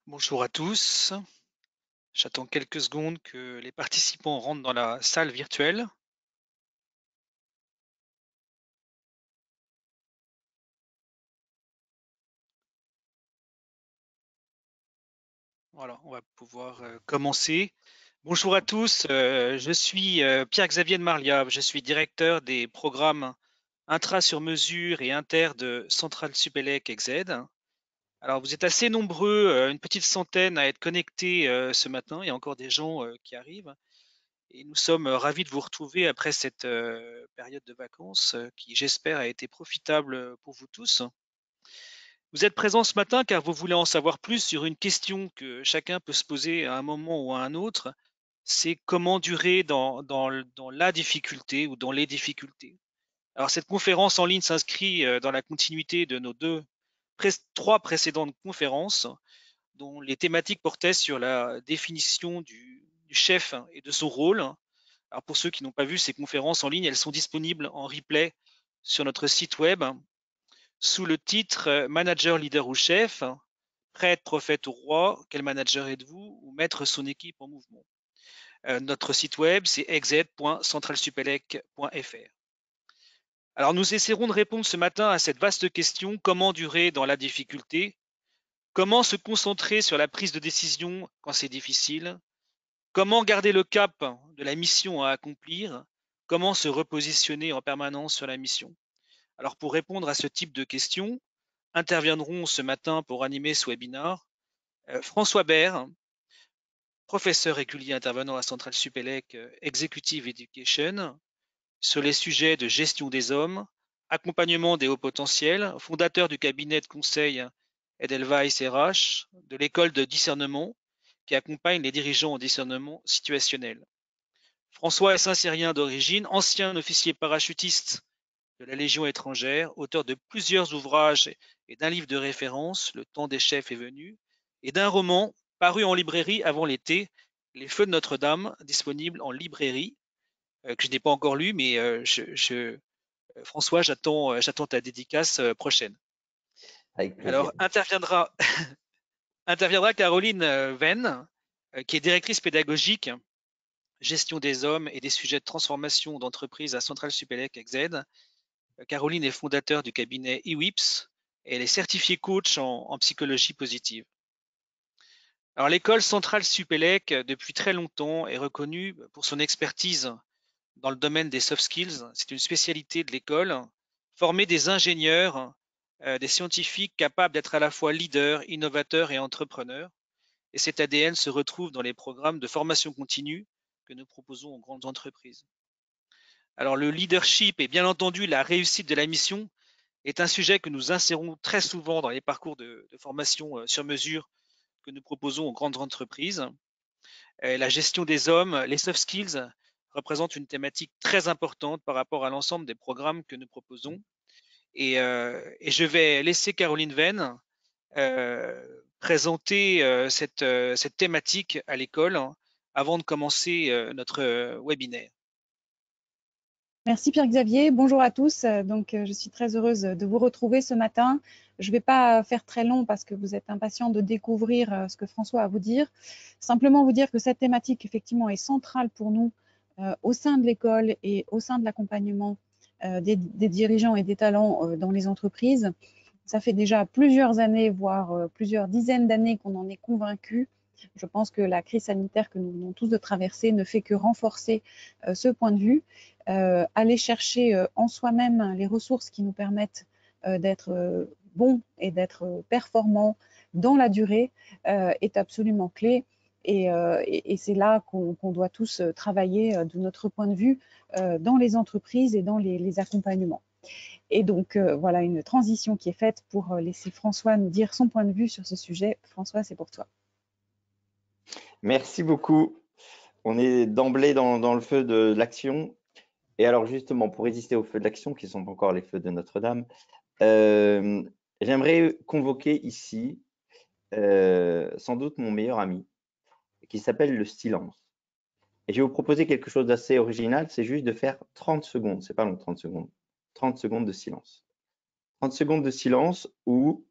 Bonjour à tous. J'attends quelques secondes que les participants rentrent dans la salle virtuelle. Voilà, on va pouvoir commencer. Bonjour à tous, je suis Pierre-Xavier de Marliave, je suis directeur des programmes intra-sur-mesure et inter de Centrale Supélec EXED. Alors vous êtes assez nombreux, une petite centaine à être connectés ce matin, il y a encore des gens qui arrivent. Et nous sommes ravis de vous retrouver après cette période de vacances qui, j'espère, a été profitable pour vous tous. Vous êtes présents ce matin car vous voulez en savoir plus sur une question que chacun peut se poser à un moment ou à un autre. C'est comment durer dans la difficulté ou dans les difficultés. Alors cette conférence en ligne s'inscrit dans la continuité de nos trois précédentes conférences dont les thématiques portaient sur la définition du chef et de son rôle. Alors pour ceux qui n'ont pas vu ces conférences en ligne, elles sont disponibles en replay sur notre site web sous le titre Manager, leader ou chef, prêtre, prophète ou roi, quel manager êtes-vous ou mettre son équipe en mouvement. Notre site web, c'est exed.centralsupélec.fr. Alors nous essaierons de répondre ce matin à cette vaste question, comment durer dans la difficulté, comment se concentrer sur la prise de décision quand c'est difficile, comment garder le cap de la mission à accomplir, comment se repositionner en permanence sur la mission. Alors pour répondre à ce type de questions, interviendront ce matin pour animer ce webinaire François Baird, professeur régulier intervenant à Centrale Supélec Executive Education, sur les sujets de gestion des hommes, accompagnement des hauts potentiels, fondateur du cabinet de conseil Edelweiss RH, de l'école de discernement qui accompagne les dirigeants en discernement situationnel. François est Saint-Cyrien d'origine, ancien officier parachutiste de la Légion étrangère, auteur de plusieurs ouvrages et d'un livre de référence, Le temps des chefs est venu, et d'un roman paru en librairie avant l'été, Les Feux de Notre-Dame, disponible en librairie, que je n'ai pas encore lu, mais François, j'attends ta dédicace prochaine. Avec plaisir. Alors, interviendra Caroline Venn, qui est directrice pédagogique, gestion des hommes et des sujets de transformation d'entreprise à Centrale Supélec EXED. Caroline est fondateur du cabinet eWIPS et elle est certifiée coach en psychologie positive. Alors l'école centrale Supélec, depuis très longtemps, est reconnue pour son expertise dans le domaine des soft skills. C'est une spécialité de l'école. Former des ingénieurs, des scientifiques capables d'être à la fois leaders, innovateurs et entrepreneurs. Et cet ADN se retrouve dans les programmes de formation continue que nous proposons aux grandes entreprises. Alors le leadership et bien entendu la réussite de la mission est un sujet que nous insérons très souvent dans les parcours de formation sur mesure que nous proposons aux grandes entreprises. La gestion des hommes, les soft skills représentent une thématique très importante par rapport à l'ensemble des programmes que nous proposons. Et je vais laisser Caroline Venn présenter cette thématique à l'école avant de commencer notre webinaire. Merci Pierre-Xavier, bonjour à tous. Je suis très heureuse de vous retrouver ce matin. Je ne vais pas faire très long parce que vous êtes impatients de découvrir ce que François a à vous dire. Simplement vous dire que cette thématique effectivement est centrale pour nous au sein de l'école et au sein de l'accompagnement des dirigeants et des talents dans les entreprises. Ça fait déjà plusieurs années, voire plusieurs dizaines d'années qu'on en est convaincus. Je pense que la crise sanitaire que nous venons tous de traverser ne fait que renforcer ce point de vue. Aller chercher en soi-même les ressources qui nous permettent d'être bons et d'être performants dans la durée est absolument clé. Et c'est là qu'on doit tous travailler de notre point de vue dans les entreprises et dans les accompagnements. Et donc, voilà une transition qui est faite pour laisser François nous dire son point de vue sur ce sujet. François, c'est pour toi. Merci beaucoup. On est d'emblée dans le feu de l'action. Et alors justement, pour résister aux feux de l'action, qui ne sont pas encore les feux de Notre-Dame, j'aimerais convoquer ici sans doute mon meilleur ami, qui s'appelle le silence. Et je vais vous proposer quelque chose d'assez original, c'est juste de faire 30 secondes, c'est pas long 30 secondes, 30 secondes de silence. 30 secondes de silence où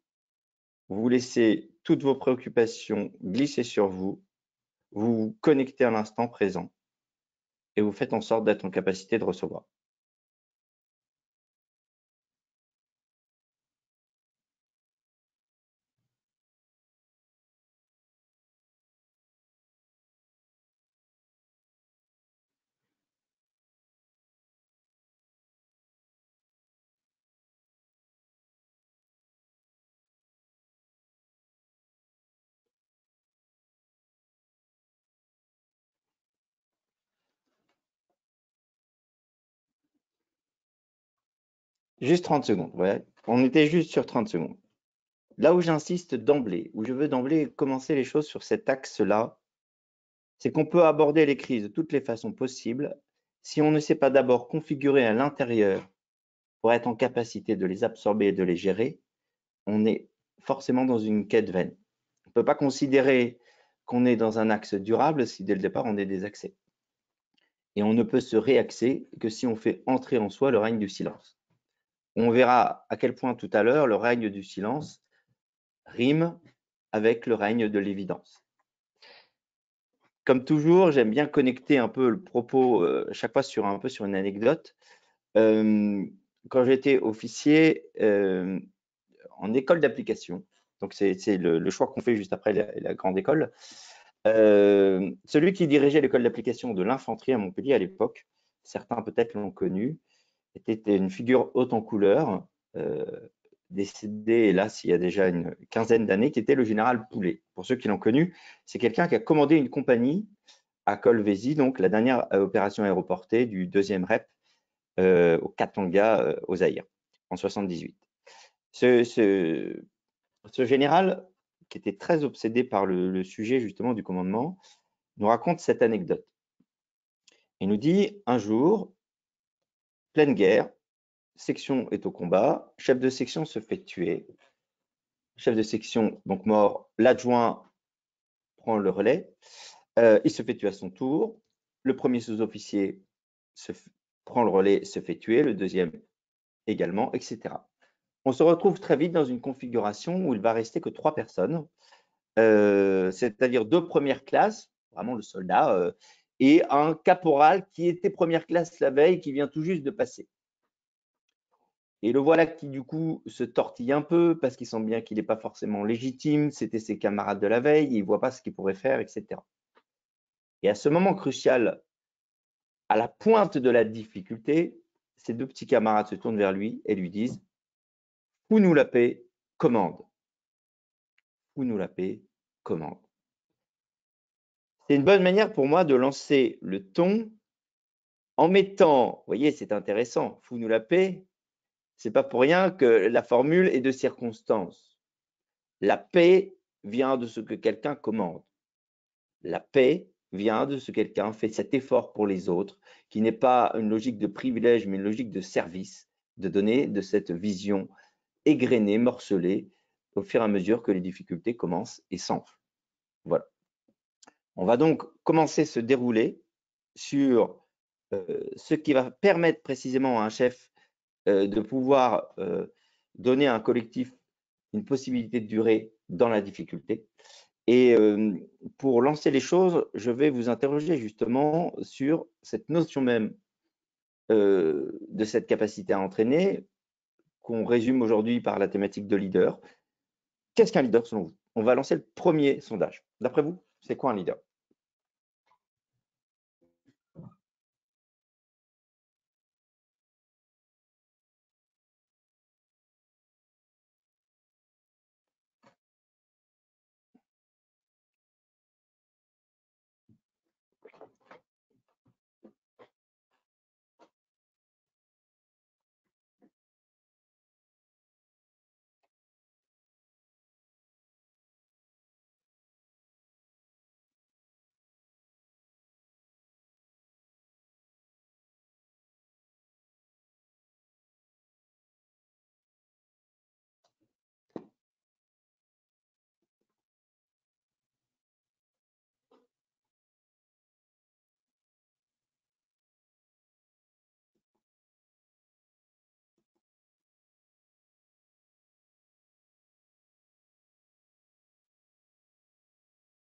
vous vous laissez toutes vos préoccupations glisser sur vous, vous vous connectez à l'instant présent et vous faites en sorte d'être en capacité de recevoir. Juste 30 secondes, ouais. On était juste sur 30 secondes. Là où j'insiste d'emblée, où je veux d'emblée commencer les choses sur cet axe-là, c'est qu'on peut aborder les crises de toutes les façons possibles si on ne sait pas d'abord configurer à l'intérieur pour être en capacité de les absorber et de les gérer, on est forcément dans une quête vaine. On ne peut pas considérer qu'on est dans un axe durable si dès le départ on est désaxé. Et on ne peut se réaxer que si on fait entrer en soi le règne du silence. On verra à quel point tout à l'heure le règne du silence rime avec le règne de l'évidence. Comme toujours, j'aime bien connecter un peu le propos chaque fois sur une anecdote. Quand j'étais officier en école d'application, donc c'est le choix qu'on fait juste après la grande école, celui qui dirigeait l'école d'application de l'infanterie à Montpellier à l'époque, certains peut-être l'ont connu, était une figure haute en couleur, décédé, hélas, il y a déjà une quinzaine d'années, qui était le général Poulet. Pour ceux qui l'ont connu, c'est quelqu'un qui a commandé une compagnie à Kolwezi, donc la dernière opération aéroportée du 2e REP au Katanga, au Zaïre, en 78. Ce général, qui était très obsédé par le sujet justement du commandement, nous raconte cette anecdote. Il nous dit, un jour, pleine guerre, section est au combat, chef de section se fait tuer, chef de section donc mort, l'adjoint prend le relais, il se fait tuer à son tour, le premier sous-officier prend le relais, se fait tuer, le deuxième également, etc. On se retrouve très vite dans une configuration où il va rester que 3 personnes, c'est-à-dire 2 premières classes, vraiment le soldat, et un caporal qui était première classe la veille, qui vient tout juste de passer. Et le voilà qui du coup se tortille un peu parce qu'il sent bien qu'il n'est pas forcément légitime, c'était ses camarades de la veille, il ne voit pas ce qu'il pourrait faire, etc. Et à ce moment crucial, à la pointe de la difficulté, ses 2 petits camarades se tournent vers lui et lui disent « Fous-nous la paix, commande. Fous-nous la paix, commande. » C'est une bonne manière pour moi de lancer le ton en mettant, vous voyez, c'est intéressant, « Fous-nous la paix », c'est pas pour rien que la formule est de circonstance. La paix vient de ce que quelqu'un commande. La paix vient de ce que quelqu'un fait cet effort pour les autres, qui n'est pas une logique de privilège, mais une logique de service, de donner de cette vision égrenée, morcelée, au fur et à mesure que les difficultés commencent et s'enflent. Voilà. On va donc commencer ce déroulé sur ce qui va permettre précisément à un chef de pouvoir donner à un collectif une possibilité de durer dans la difficulté. Et pour lancer les choses, je vais vous interroger justement sur cette notion même de cette capacité à entraîner, qu'on résume aujourd'hui par la thématique de leader. Qu'est-ce qu'un leader selon vous? On va lancer le premier sondage. D'après vous, c'est quoi un leader?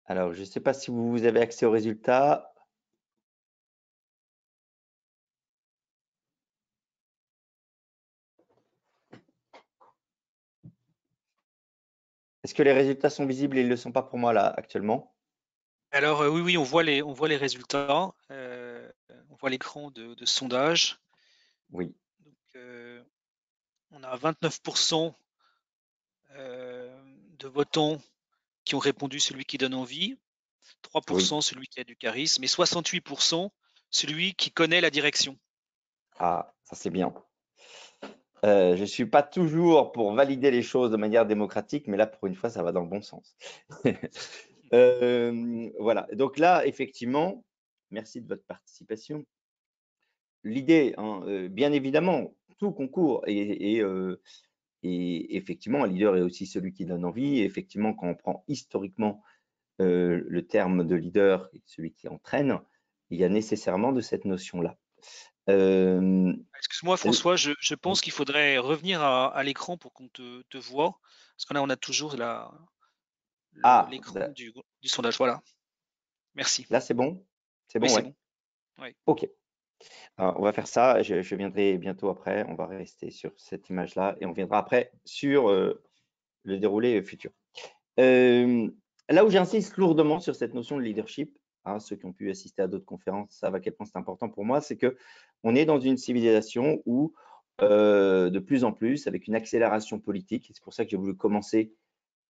Alors, je ne sais pas si vous avez accès aux résultats. Est-ce que les résultats sont visibles et ils ne le sont pas pour moi là actuellement? Alors oui, oui, on voit les résultats. On voit l'écran de sondage. Oui, Donc, on a 29% de votants qui ont répondu celui qui donne envie, oui. 3% celui qui a du charisme et 68% celui qui connaît la direction. Ah, ça c'est bien. Je ne suis pas toujours pour valider les choses de manière démocratique, mais là, pour une fois, ça va dans le bon sens. Voilà. Donc là, effectivement, merci de votre participation. L'idée, hein, bien évidemment, tout concourt et effectivement, un leader est aussi celui qui donne envie. Et effectivement, quand on prend historiquement le terme de leader, celui qui entraîne, il y a nécessairement de cette notion-là. Excuse-moi François, je pense qu'il faudrait revenir à l'écran pour qu'on te voit, parce qu'on a toujours l'écran du sondage. Voilà, merci. là, c'est bon? C'est Oui, bon, c'est ouais. bon. Oui. OK. Alors, on va faire ça. Je viendrai bientôt après. On va rester sur cette image-là et on viendra après sur le déroulé futur. Là où j'insiste lourdement sur cette notion de leadership, hein, ceux qui ont pu assister à d'autres conférences savent à quel point c'est important pour moi, c'est que on est dans une civilisation où de plus en plus, avec une accélération politique, et c'est pour ça que j'ai voulu commencer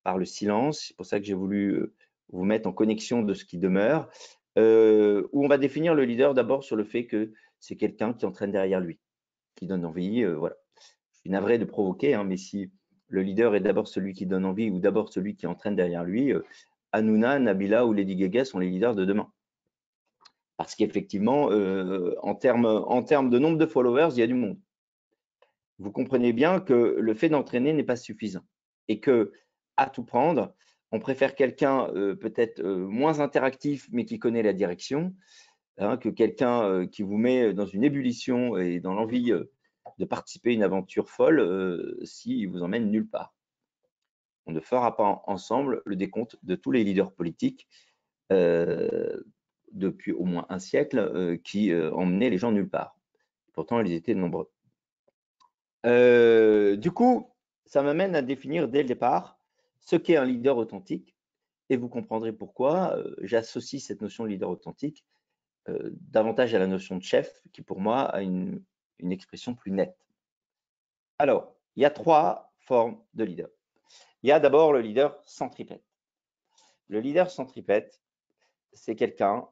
par le silence, c'est pour ça que j'ai voulu vous mettre en connexion de ce qui demeure, où on va définir le leader d'abord sur le fait que c'est quelqu'un qui entraîne derrière lui, qui donne envie, voilà. Je suis navré de provoquer, hein, mais si le leader est d'abord celui qui donne envie ou d'abord celui qui entraîne derrière lui, Hanouna, Nabila ou Lady Gaga sont les leaders de demain. Parce qu'effectivement, en termes de nombre de followers, il y a du monde. Vous comprenez bien que le fait d'entraîner n'est pas suffisant et que, à tout prendre, on préfère quelqu'un peut-être moins interactif mais qui connaît la direction, hein, que quelqu'un qui vous met dans une ébullition et dans l'envie de participer à une aventure folle s'il vous emmène nulle part. On ne fera pas ensemble le décompte de tous les leaders politiques depuis au moins un siècle qui emmenaient les gens nulle part. Pourtant, ils étaient nombreux. Du coup, ça m'amène à définir dès le départ ce qu'est un leader authentique et vous comprendrez pourquoi j'associe cette notion de leader authentique davantage à la notion de chef qui pour moi a une expression plus nette. Alors, il y a 3 formes de leader. Il y a d'abord le leader centripète. Le leader centripète, c'est quelqu'un,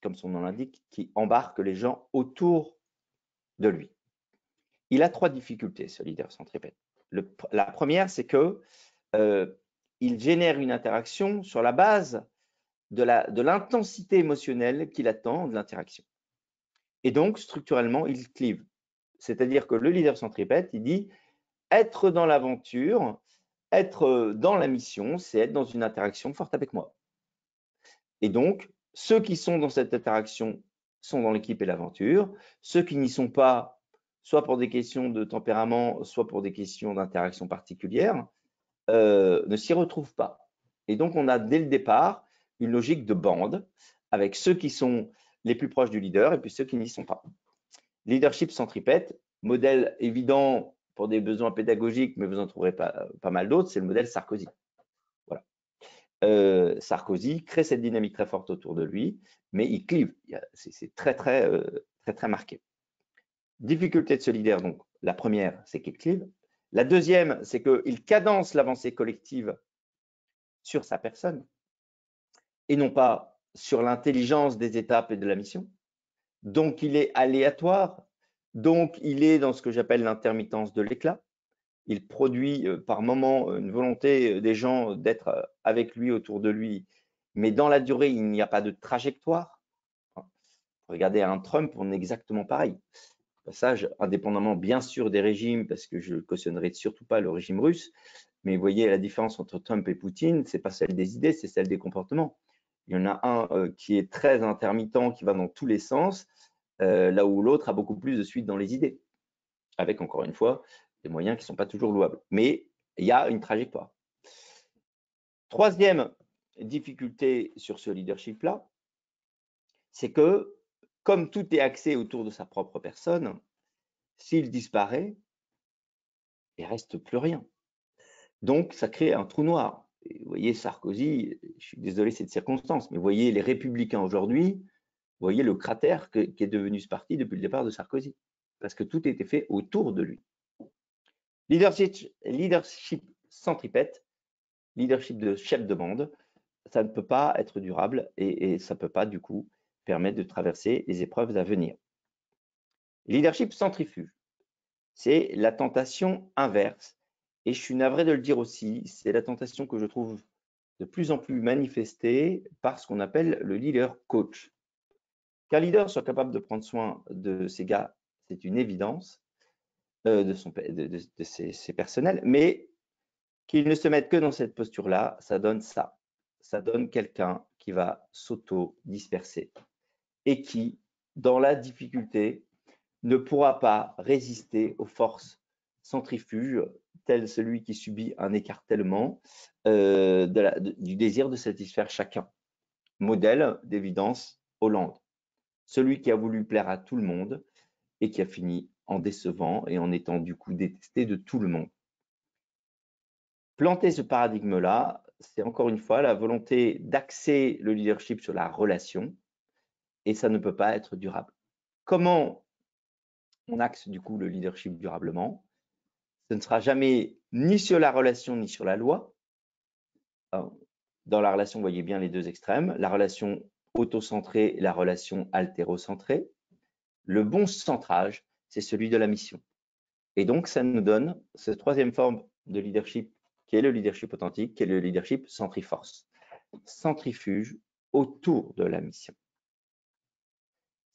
comme son nom l'indique, qui embarque les gens autour de lui. Il a 3 difficultés, ce leader centripète. La première, c'est que il génère une interaction sur la base de l'intensité émotionnelle qu'il attend de l'interaction. Et donc, structurellement, il clive. C'est-à-dire que le leader centripète, il dit être dans l'aventure, être dans la mission, c'est être dans une interaction forte avec moi. Et donc, ceux qui sont dans cette interaction sont dans l'équipe et l'aventure. Ceux qui n'y sont pas, soit pour des questions de tempérament, soit pour des questions d'interaction particulière, ne s'y retrouvent pas. Et donc, on a dès le départ une logique de bande avec ceux qui sont les plus proches du leader et puis ceux qui n'y sont pas. Leadership centripète, modèle évident pour des besoins pédagogiques, mais vous en trouverez pas mal d'autres, c'est le modèle Sarkozy. Voilà. Sarkozy crée cette dynamique très forte autour de lui, mais il clive. C'est très marqué. Difficulté de ce leader, donc la première, c'est qu'il clive. La deuxième, c'est qu'il cadence l'avancée collective sur sa personne et non pas sur l'intelligence des étapes et de la mission. Donc, il est aléatoire. Donc, il est dans ce que j'appelle l'intermittence de l'éclat. Il produit par moment une volonté des gens d'être avec lui, autour de lui, mais dans la durée, il n'y a pas de trajectoire. Regardez un Trump, on est exactement pareil. Au passage, indépendamment bien sûr des régimes, parce que je ne cautionnerai surtout pas le régime russe, mais vous voyez la différence entre Trump et Poutine, ce n'est pas celle des idées, c'est celle des comportements. Il y en a un qui est très intermittent, qui va dans tous les sens, là où l'autre a beaucoup plus de suite dans les idées, avec encore une fois des moyens qui ne sont pas toujours louables. Mais il y a une trajectoire. Troisième difficulté sur ce leadership-là, c'est que comme tout est axé autour de sa propre personne, s'il disparaît, il reste plus rien. Donc, ça crée un trou noir. Et vous voyez Sarkozy, je suis désolé cette circonstance, mais vous voyez les Républicains aujourd'hui, vous voyez le cratère qui est devenu ce parti depuis le départ de Sarkozy, parce que tout était fait autour de lui. Leadership centripète, leadership de chef de bande, ça ne peut pas être durable et ça ne peut pas du coup permettre de traverser les épreuves à venir. Leadership centrifuge, c'est la tentation inverse. Et je suis navré de le dire aussi, c'est la tentation que je trouve de plus en plus manifestée par ce qu'on appelle le leader coach. Qu'un leader soit capable de prendre soin de ses gars, c'est une évidence, de ses personnels, mais qu'il ne se mette que dans cette posture-là, ça donne ça. Ça donne quelqu'un qui va s'auto-disperser et qui, dans la difficulté, ne pourra pas résister aux forces centrifuges, tel celui qui subit un écartèlement du désir de satisfaire chacun. Modèle d'évidence, Hollande. Celui qui a voulu plaire à tout le monde et qui a fini en décevant et en étant du coup détesté de tout le monde. Planter ce paradigme-là, c'est encore une fois la volonté d'axer le leadership sur la relation et ça ne peut pas être durable. Comment on axe du coup le leadership durablement? Ce ne sera jamais ni sur la relation ni sur la loi. Dans la relation, vous voyez bien les deux extrêmes, la relation autocentrée et la relation altérocentrée. Le bon centrage, c'est celui de la mission. Et donc, ça nous donne cette troisième forme de leadership qui est le leadership authentique, qui est le leadership centriforce. Centrifuge autour de la mission.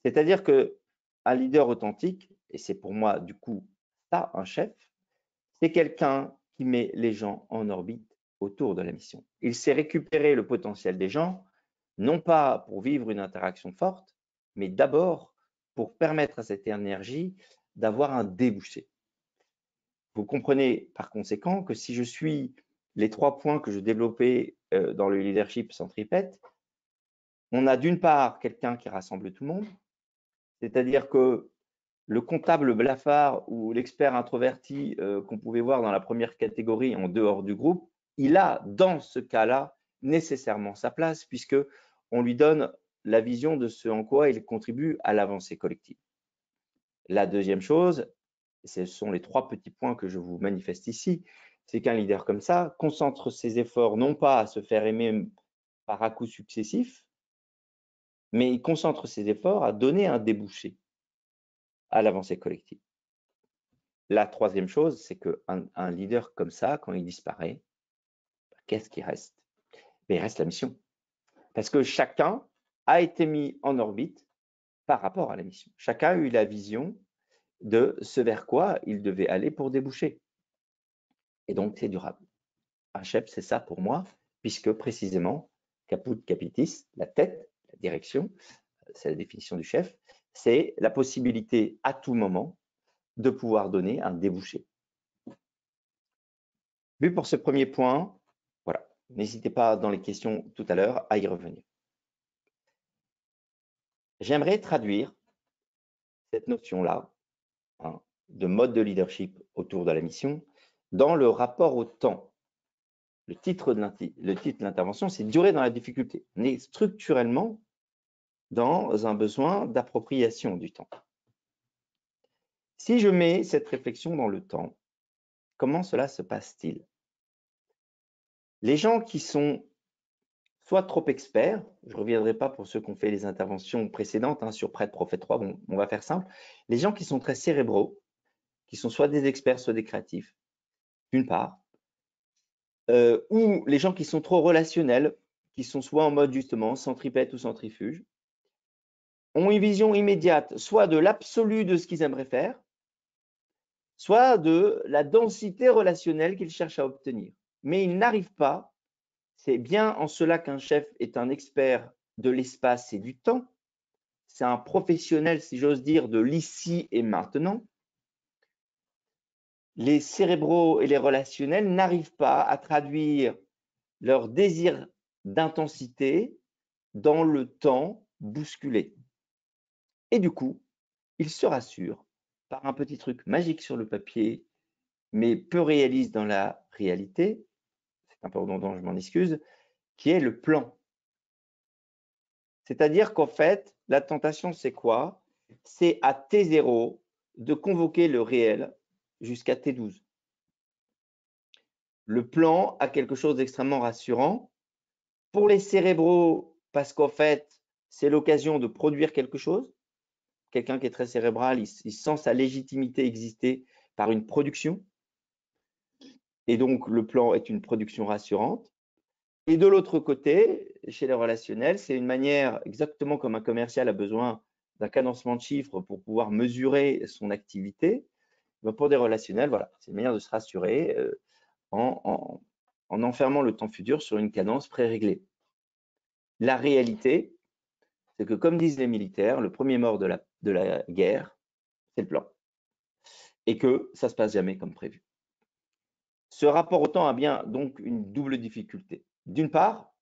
C'est-à-dire qu'un leader authentique, et c'est pour moi du coup ça un chef, c'est quelqu'un qui met les gens en orbite autour de la mission. Il sait récupérer le potentiel des gens, non pas pour vivre une interaction forte, mais d'abord pour permettre à cette énergie d'avoir un débouché. Vous comprenez par conséquent que si je suis les 3 points que je développais dans le leadership centripète, on a d'une part quelqu'un qui rassemble tout le monde, c'est-à-dire que le comptable blafard ou l'expert introverti qu'on pouvait voir dans la première catégorie en dehors du groupe, il a dans ce cas-là nécessairement sa place puisque on lui donne la vision de ce en quoi il contribue à l'avancée collective. La deuxième chose, ce sont les 3 petits points que je vous manifeste ici, c'est qu'un leader comme ça concentre ses efforts non pas à se faire aimer par à-coups successifs, mais il concentre ses efforts à donner un débouché à l'avancée collective. La troisième chose, c'est qu'un leader comme ça, quand il disparaît, qu'est-ce qui reste? Mais il reste la mission. Parce que chacun a été mis en orbite par rapport à la mission. Chacun a eu la vision de ce vers quoi il devait aller pour déboucher. Et donc, c'est durable. Un chef, c'est ça pour moi, puisque précisément, caput capitis, la tête, la direction, c'est la définition du chef, c'est la possibilité à tout moment de pouvoir donner un débouché. Vu pour ce premier point, voilà, n'hésitez pas dans les questions tout à l'heure à y revenir. J'aimerais traduire cette notion-là de mode de leadership autour de la mission dans le rapport au temps. Le titre de l'intervention, c'est durer dans la difficulté. On est structurellement dans un besoin d'appropriation du temps. Si je mets cette réflexion dans le temps, comment cela se passe-t-il? Les gens qui sont soit trop experts, je ne reviendrai pas pour ceux qui ont fait les interventions précédentes sur Prêtre, Prophète 3, bon, on va faire simple. Les gens qui sont très cérébraux, qui sont soit des experts, soit des créatifs, d'une part, ou les gens qui sont trop relationnels, qui sont soit en mode justement centripète ou centrifuge, ont une vision immédiate, soit de l'absolu de ce qu'ils aimeraient faire, soit de la densité relationnelle qu'ils cherchent à obtenir. Mais ils n'arrivent pas, c'est bien en cela qu'un chef est un expert de l'espace et du temps, c'est un professionnel, si j'ose dire, de l'ici et maintenant. Les cérébraux et les relationnels n'arrivent pas à traduire leur désir d'intensité dans le temps bousculé. Et du coup, il se rassure par un petit truc magique sur le papier, mais peu réaliste dans la réalité, c'est un peu redondant, je m'en excuse, qui est le plan. C'est-à-dire qu'en fait, la tentation, c'est quoi? C'est à T0 de convoquer le réel jusqu'à T12. Le plan a quelque chose d'extrêmement rassurant. Pour les cérébraux, parce qu'en fait, c'est l'occasion de produire quelque chose. Quelqu'un qui est très cérébral, il sent sa légitimité exister par une production. Et donc, le plan est une production rassurante. Et de l'autre côté, chez les relationnels, c'est une manière, exactement comme un commercial a besoin d'un cadencement de chiffres pour pouvoir mesurer son activité. Pour des relationnels, voilà, c'est une manière de se rassurer en enfermant le temps futur sur une cadence pré-réglée. La réalité, c'est que comme disent les militaires, le premier mort de la guerre, c'est le plan. Et que ça ne se passe jamais comme prévu. Ce rapport au temps a bien donc une double difficulté. D'une part,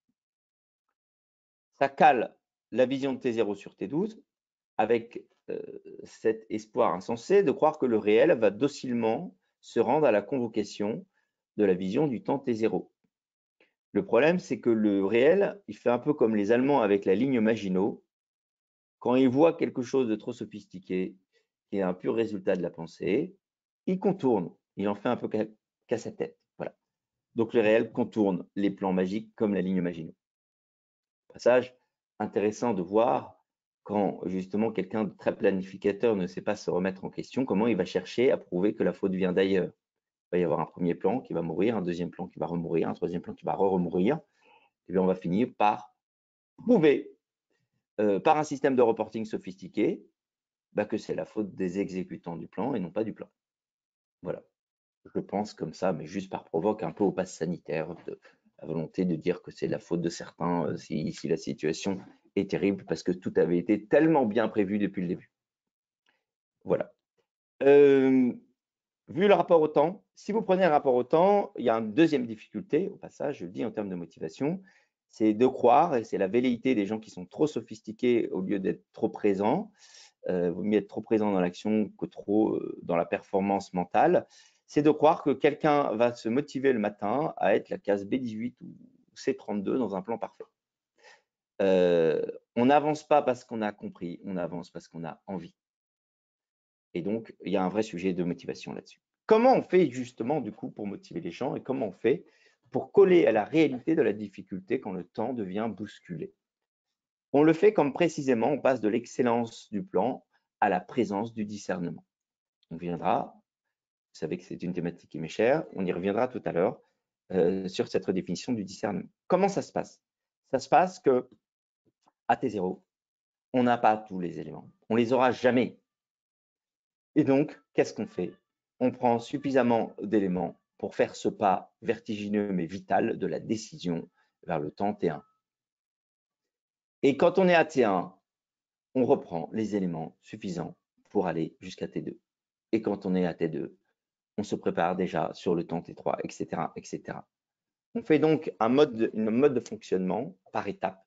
ça cale la vision de T0 sur T12 avec cet espoir insensé de croire que le réel va docilement se rendre à la convocation de la vision du temps T0. Le problème, c'est que le réel, il fait un peu comme les Allemands avec la ligne Maginot. Quand ils voient quelque chose de trop sophistiqué, qui est un pur résultat de la pensée, il contourne, il en fait un peu qu'à sa tête. Voilà. Donc le réel contourne les plans magiques comme la ligne Maginot. Passage intéressant de voir quand justement quelqu'un de très planificateur ne sait pas se remettre en question, comment il va chercher à prouver que la faute vient d'ailleurs. Il va y avoir un premier plan qui va mourir, un deuxième plan qui va remourir, un troisième plan qui va remourir, et bien on va finir par prouver par un système de reporting sophistiqué que c'est la faute des exécutants du plan et non pas du plan. Voilà. Je pense comme ça, mais juste par provoque un peu au pass sanitaire, la volonté de dire que c'est la faute de certains si la situation est terrible parce que tout avait été tellement bien prévu depuis le début. Voilà. Vu le rapport au temps, si vous prenez un rapport au temps, il y a une deuxième difficulté, au passage, je le dis en termes de motivation, c'est de croire, et c'est la velléité des gens qui sont trop sophistiqués au lieu d'être trop présents, vaut mieux être trop présent dans l'action que trop dans la performance mentale, c'est de croire que quelqu'un va se motiver le matin à être la case B18 ou C32 dans un plan parfait. On n'avance pas parce qu'on a compris, on avance parce qu'on a envie. Et donc, il y a un vrai sujet de motivation là-dessus. Comment on fait justement du coup pour motiver les gens et comment on fait pour coller à la réalité de la difficulté quand le temps devient bousculé? On le fait comme précisément on passe de l'excellence du plan à la présence du discernement. On viendra, vous savez que c'est une thématique qui m'est chère, on y reviendra tout à l'heure sur cette redéfinition du discernement. Comment ça se passe? Ça se passe que à T0, on n'a pas tous les éléments, on les aura jamais. Et donc, qu'est-ce qu'on fait? On prend suffisamment d'éléments pour faire ce pas vertigineux mais vital de la décision vers le temps T1. Et quand on est à T1, on reprend les éléments suffisants pour aller jusqu'à T2. Et quand on est à T2, on se prépare déjà sur le temps T3, etc., etc. On fait donc un mode de fonctionnement par étapes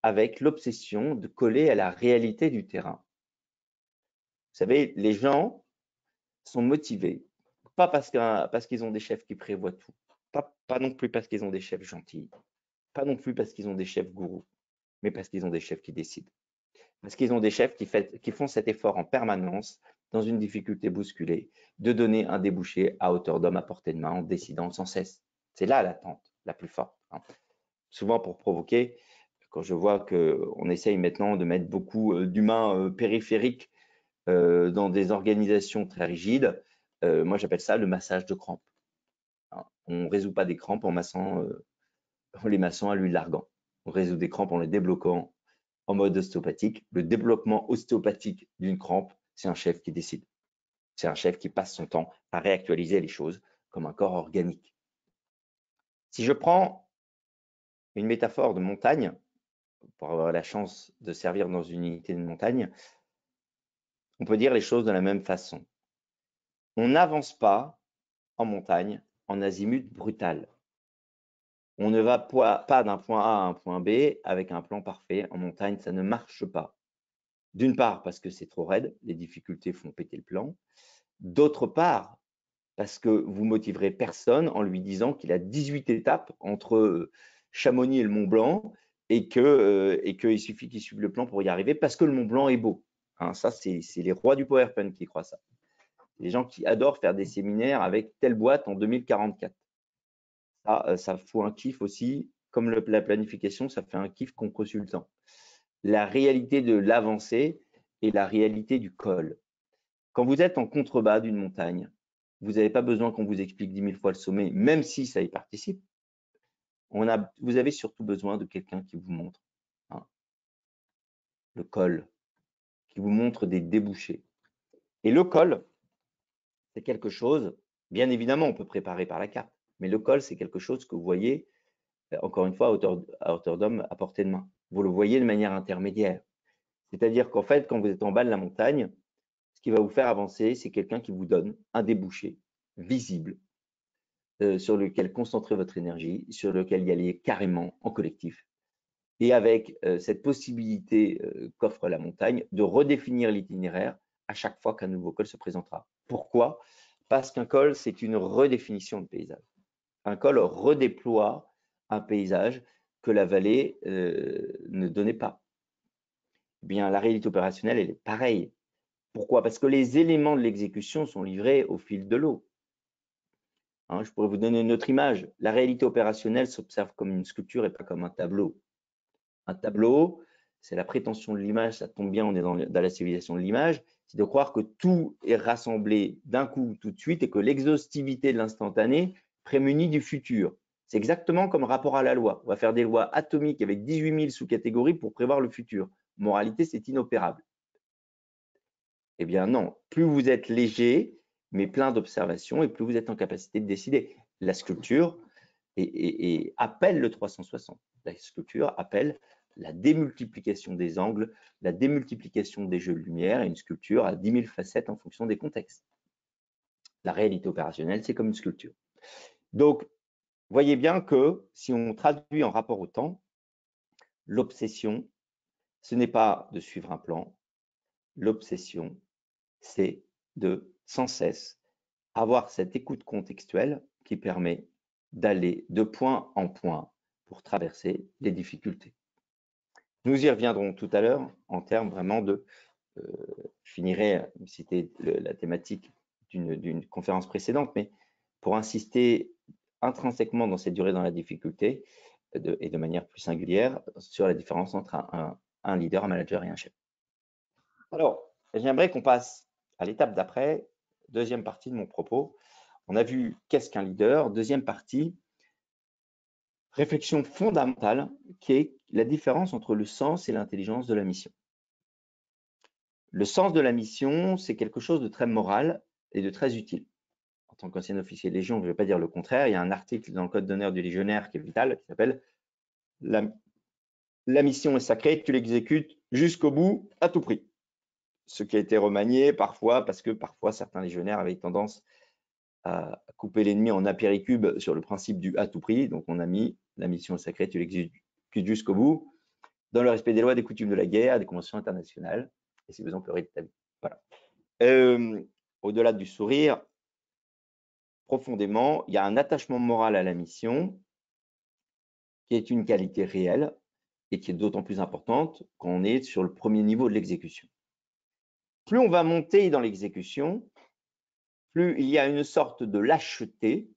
avec l'obsession de coller à la réalité du terrain. Vous savez, les gens sont motivés, pas parce qu'ils ont des chefs qui prévoient tout, pas non plus parce qu'ils ont des chefs gentils, pas non plus parce qu'ils ont des chefs gourous, mais parce qu'ils ont des chefs qui décident. Parce qu'ils ont des chefs qui font cet effort en permanence, dans une difficulté bousculée, de donner un débouché à hauteur d'homme à portée de main en décidant sans cesse. C'est là l'attente la plus forte. Souvent pour provoquer, quand je vois qu'on essaye maintenant de mettre beaucoup d'humains périphériques dans des organisations très rigides, moi j'appelle ça le massage de crampes. On ne résout pas des crampes en les massant à l'huile d'argan. On résout des crampes en les débloquant en mode ostéopathique. Le développement ostéopathique d'une crampe, c'est un chef qui décide. C'est un chef qui passe son temps à réactualiser les choses comme un corps organique. Si je prends une métaphore de montagne, pour avoir la chance de servir dans une unité de montagne, on peut dire les choses de la même façon. On n'avance pas en montagne en azimut brutal. On ne va pas d'un point A à un point B avec un plan parfait. En montagne, ça ne marche pas. D'une part, parce que c'est trop raide, les difficultés font péter le plan. D'autre part, parce que vous motiverez personne en lui disant qu'il a 18 étapes entre Chamonix et le Mont Blanc et qu'il suffit qu'il suive le plan pour y arriver parce que le Mont Blanc est beau. Hein, ça, c'est les rois du PowerPoint qui croient ça. Les gens qui adorent faire des séminaires avec telle boîte en 2044. Ça fout un kiff aussi, comme la planification, ça fait un kiff qu'en consultant. La réalité de l'avancée et la réalité du col. Quand vous êtes en contrebas d'une montagne, vous n'avez pas besoin qu'on vous explique 10 000 fois le sommet, même si ça y participe. Vous avez surtout besoin de quelqu'un qui vous montre le col, qui vous montre des débouchés. Et le col, c'est quelque chose, bien évidemment, on peut préparer par la carte, mais le col, c'est quelque chose que vous voyez, encore une fois, à hauteur d'homme, à portée de main. Vous le voyez de manière intermédiaire. C'est-à-dire qu'en fait, quand vous êtes en bas de la montagne, ce qui va vous faire avancer, c'est quelqu'un qui vous donne un débouché visible sur lequel concentrer votre énergie, sur lequel y aller carrément en collectif. Et avec cette possibilité qu'offre la montagne de redéfinir l'itinéraire à chaque fois qu'un nouveau col se présentera. Pourquoi? Parce qu'un col, c'est une redéfinition de paysage. Un col redéploie un paysage que la vallée ne donnait pas. Eh bien, la réalité opérationnelle, elle est pareille. Pourquoi? Parce que les éléments de l'exécution sont livrés au fil de l'eau. Hein, je pourrais vous donner une autre image. La réalité opérationnelle s'observe comme une sculpture et pas comme un tableau. Un tableau, c'est la prétention de l'image, ça tombe bien, on est dans la civilisation de l'image, c'est de croire que tout est rassemblé d'un coup tout de suite et que l'exhaustivité de l'instantané prémunit du futur. C'est exactement comme rapport à la loi. On va faire des lois atomiques avec 18 000 sous-catégories pour prévoir le futur. Moralité, c'est inopérable. Eh bien non, plus vous êtes léger, mais plein d'observations, et plus vous êtes en capacité de décider. La sculpture appelle le 360. La sculpture appelle la démultiplication des angles, la démultiplication des jeux de lumière, et une sculpture a 10 000 facettes en fonction des contextes. La réalité opérationnelle, c'est comme une sculpture. Donc, voyez bien que si on traduit en rapport au temps, l'obsession, ce n'est pas de suivre un plan. L'obsession, c'est de sans cesse avoir cette écoute contextuelle qui permet d'aller de point en point pour traverser les difficultés. Nous y reviendrons tout à l'heure en termes vraiment de, je finirai, c'était la thématique d'une conférence précédente, mais pour insister intrinsèquement dans cette durée dans la difficulté et de manière plus singulière sur la différence entre un leader, un manager et un chef. Alors, j'aimerais qu'on passe à l'étape d'après, deuxième partie de mon propos. On a vu qu'est-ce qu'un leader. Deuxième partie, réflexion fondamentale qui est la différence entre le sens et l'intelligence de la mission. Le sens de la mission, c'est quelque chose de très moral et de très utile. En tant qu'ancien officier de Légion, je ne vais pas dire le contraire. Il y a un article dans le Code d'honneur du légionnaire qui est vital, qui s'appelle « La mission est sacrée, tu l'exécutes jusqu'au bout, à tout prix ». Ce qui a été remanié parfois, parce que parfois certains légionnaires avaient tendance à couper l'ennemi en apéricube sur le principe du à tout prix. Donc on a mis la mission est sacrée, tu l'exécutes jusqu'au bout, dans le respect des lois, des coutumes de la guerre, des conventions internationales, et si besoin pleurer de ta vie. Voilà. Au-delà du sourire, profondément, il y a un attachement moral à la mission qui est une qualité réelle et qui est d'autant plus importante quand on est sur le premier niveau de l'exécution. Plus on va monter dans l'exécution, plus il y a une sorte de lâcheté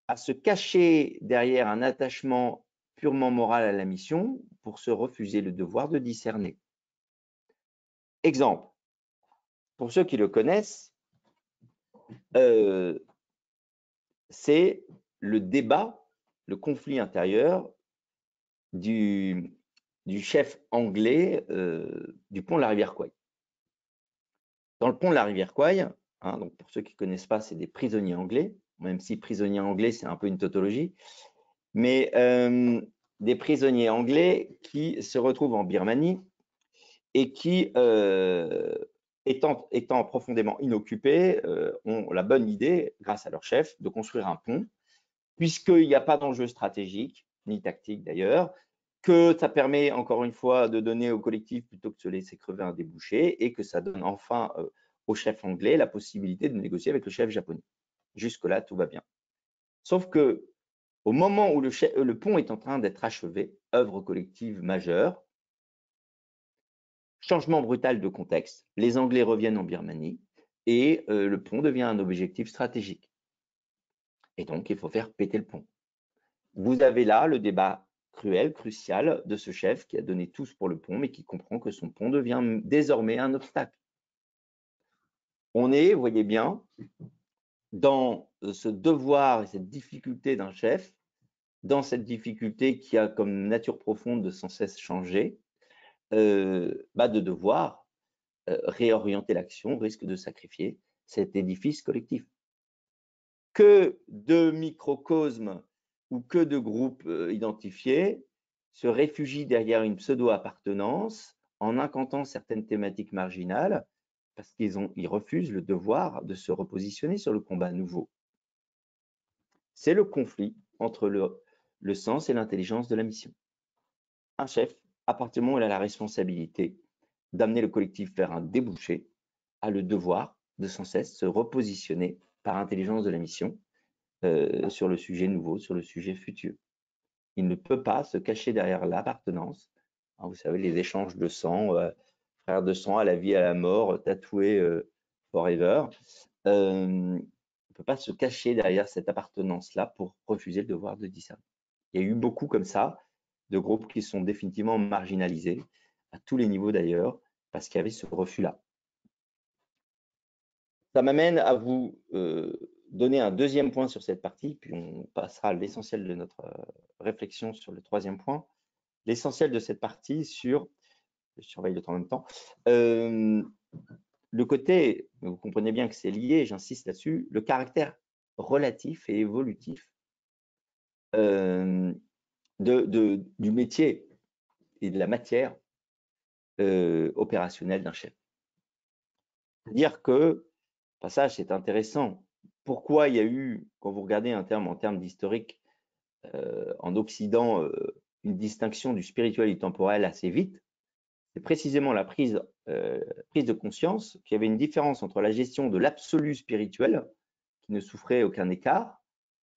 à se cacher derrière un attachement purement moral à la mission pour se refuser le devoir de discerner. Exemple, pour ceux qui le connaissent, c'est le débat, le conflit intérieur du chef anglais du pont de la rivière Kwai. Dans le pont de la rivière Kwai, hein, donc pour ceux qui ne connaissent pas, c'est des prisonniers anglais, même si prisonnier anglais, c'est un peu une tautologie, mais des prisonniers anglais qui se retrouvent en Birmanie et qui, étant profondément inoccupés, ont la bonne idée, grâce à leur chef, de construire un pont puisqu'il n'y a pas d'enjeu stratégique, ni tactique d'ailleurs, que ça permet encore une fois de donner au collectif plutôt que de se laisser crever un débouché, et que ça donne enfin au chef anglais la possibilité de négocier avec le chef japonais. Jusque-là, tout va bien. Sauf que au moment où le pont est en train d'être achevé, œuvre collective majeure, changement brutal de contexte, les Anglais reviennent en Birmanie et le pont devient un objectif stratégique. Et donc, il faut faire péter le pont. Vous avez là le débat cruel, crucial de ce chef qui a donné tous pour le pont, mais qui comprend que son pont devient désormais un obstacle. On est, vous voyez bien, dans ce devoir et cette difficulté d'un chef, dans cette difficulté qui a comme nature profonde de sans cesse changer, de devoir réorienter l'action, risque de sacrifier cet édifice collectif. Que de microcosmes ou que de groupes identifiés se réfugient derrière une pseudo-appartenance en incantant certaines thématiques marginales parce qu'ils refusent le devoir de se repositionner sur le combat nouveau. C'est le conflit entre le sens et l'intelligence de la mission. Un chef, à partir du moment où il a la responsabilité d'amener le collectif vers un débouché, a le devoir de sans cesse se repositionner par intelligence de la mission sur le sujet nouveau, sur le sujet futur. Il ne peut pas se cacher derrière l'appartenance. Vous savez, les échanges de sang, frères de sang à la vie, à la mort, tatoués forever. Il ne peut pas se cacher derrière cette appartenance-là pour refuser le devoir de discerner. Il y a eu beaucoup comme ça, de groupes qui sont définitivement marginalisés, à tous les niveaux d'ailleurs, parce qu'il y avait ce refus-là. Ça m'amène à vous donner un deuxième point sur cette partie, puis on passera à l'essentiel de notre réflexion sur le troisième point. L'essentiel de cette partie sur, je surveille le temps en même temps, le côté, vous comprenez bien que c'est lié, j'insiste là-dessus, le caractère relatif et évolutif du métier et de la matière opérationnelle d'un chef. C'est-à-dire que, passage, c'est intéressant. Pourquoi il y a eu, quand vous regardez en termes d'historique, en Occident, une distinction du spirituel et du temporel assez vite, c'est précisément la prise de conscience qu'il y avait une différence entre la gestion de l'absolu spirituel, qui ne souffrait aucun écart,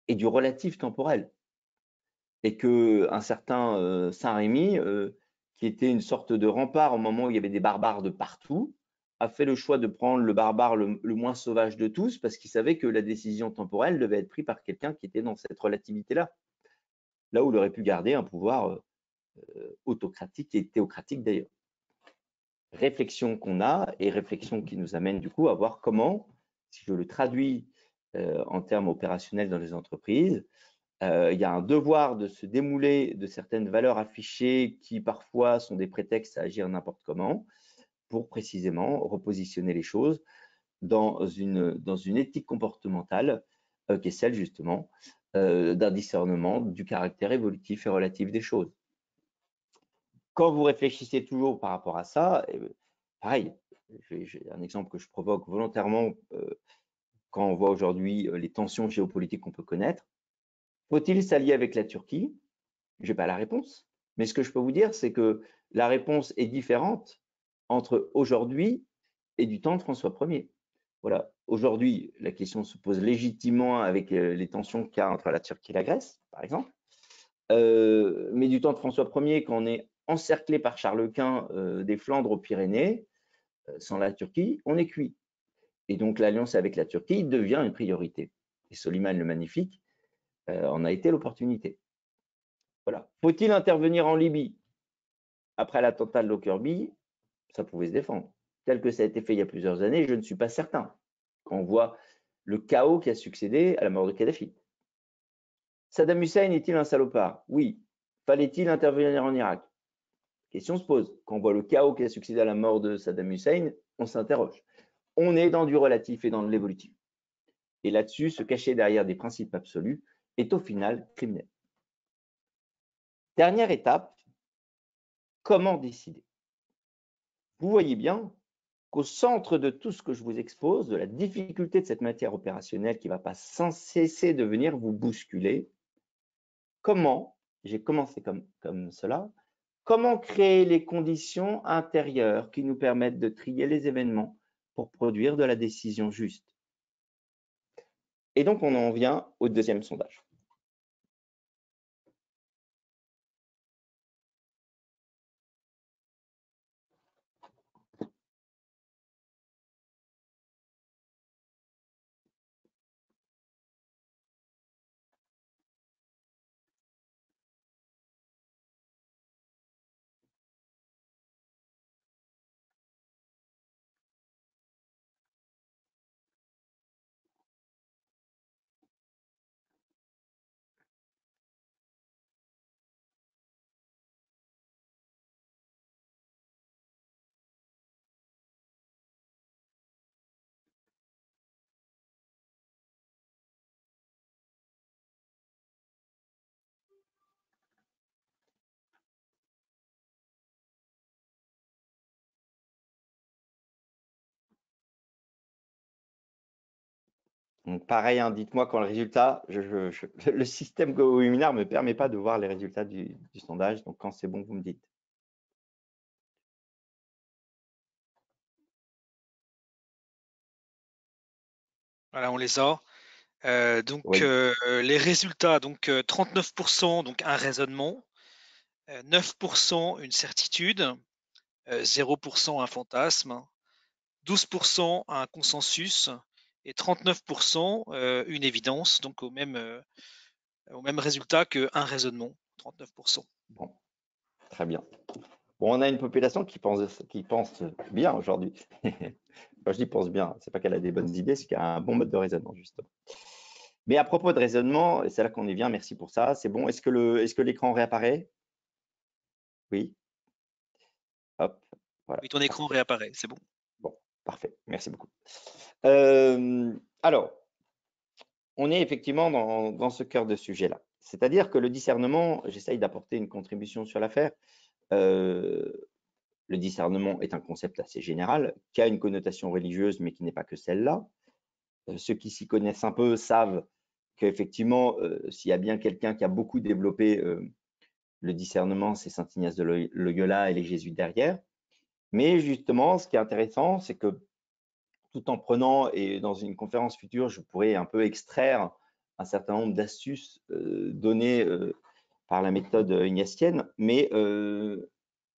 et du relatif temporel. Et qu'un certain Saint-Rémy, qui était une sorte de rempart au moment où il y avait des barbares de partout, a fait le choix de prendre le barbare le moins sauvage de tous parce qu'il savait que la décision temporelle devait être prise par quelqu'un qui était dans cette relativité-là. Là où il aurait pu garder un pouvoir autocratique et théocratique d'ailleurs. Réflexion qu'on a et réflexion qui nous amène du coup à voir comment, si je le traduis en termes opérationnels dans les entreprises, il y a un devoir de se démouler de certaines valeurs affichées qui parfois sont des prétextes à agir n'importe comment pour précisément repositionner les choses dans une éthique comportementale qui est celle justement d'un discernement du caractère évolutif et relatif des choses. Quand vous réfléchissez toujours par rapport à ça, pareil, j'ai un exemple que je provoque volontairement quand on voit aujourd'hui les tensions géopolitiques qu'on peut connaître. Faut-il s'allier avec la Turquie? Je n'ai pas la réponse. Mais ce que je peux vous dire, c'est que la réponse est différente entre aujourd'hui et du temps de François Ier. Voilà. Aujourd'hui, la question se pose légitimement avec les tensions qu'il y a entre la Turquie et la Grèce, par exemple. Mais du temps de François Ier, quand on est encerclé par Charles Quint des Flandres aux Pyrénées, sans la Turquie, on est cuit. Et donc l'alliance avec la Turquie devient une priorité. Et Soliman le Magnifique en a été l'opportunité. Voilà. Faut-il intervenir en Libye? Après l'attentat de Lockerbie, ça pouvait se défendre. Tel que ça a été fait il y a plusieurs années, je ne suis pas certain. Quand on voit le chaos qui a succédé à la mort de Kadhafi. Saddam Hussein est-il un salopard? Oui. Fallait-il intervenir en Irak? Question se pose. Quand on voit le chaos qui a succédé à la mort de Saddam Hussein, on s'interroge. On est dans du relatif et dans de l'évolutif. Et là-dessus, se cacher derrière des principes absolus est au final criminel. Dernière étape, comment décider? Vous voyez bien qu'au centre de tout ce que je vous expose, de la difficulté de cette matière opérationnelle qui ne va pas sans cesser de venir vous bousculer, comment, j'ai commencé comme cela, comment créer les conditions intérieures qui nous permettent de trier les événements pour produire de la décision juste. Et donc, on en vient au deuxième sondage. Donc, pareil, hein, dites-moi quand le résultat, le système GoWebinar ne me permet pas de voir les résultats du sondage. Donc, quand c'est bon, vous me dites. Voilà, on les a. Oui. Les résultats, donc 39%, donc un raisonnement, 9% une certitude, 0% un fantasme, 12% un consensus et 39% une évidence, donc au même résultat qu'un raisonnement, 39%. Bon, très bien. Bon, on a une population qui pense bien aujourd'hui. Quand je dis pense bien, c'est pas qu'elle a des bonnes idées, c'est qu'elle a un bon mode de raisonnement, justement. Mais à propos de raisonnement, et c'est là qu'on y vient, merci pour ça, c'est bon. Est-ce que l'écran réapparaît? Oui. Hop, voilà. Oui, ton écran réapparaît, c'est bon. Bon, parfait, merci beaucoup. Alors, on est effectivement dans ce cœur de sujet-là. C'est-à-dire que le discernement, j'essaye d'apporter une contribution sur l'affaire. Le discernement est un concept assez général, qui a une connotation religieuse, mais qui n'est pas que celle-là. Ceux qui s'y connaissent un peu savent qu'effectivement, s'il y a bien quelqu'un qui a beaucoup développé le discernement, c'est saint Ignace de Loyola et les jésuites derrière. Mais justement, ce qui est intéressant, c'est que tout en prenant, et dans une conférence future, je pourrais un peu extraire un certain nombre d'astuces données par la méthode ignatienne, mais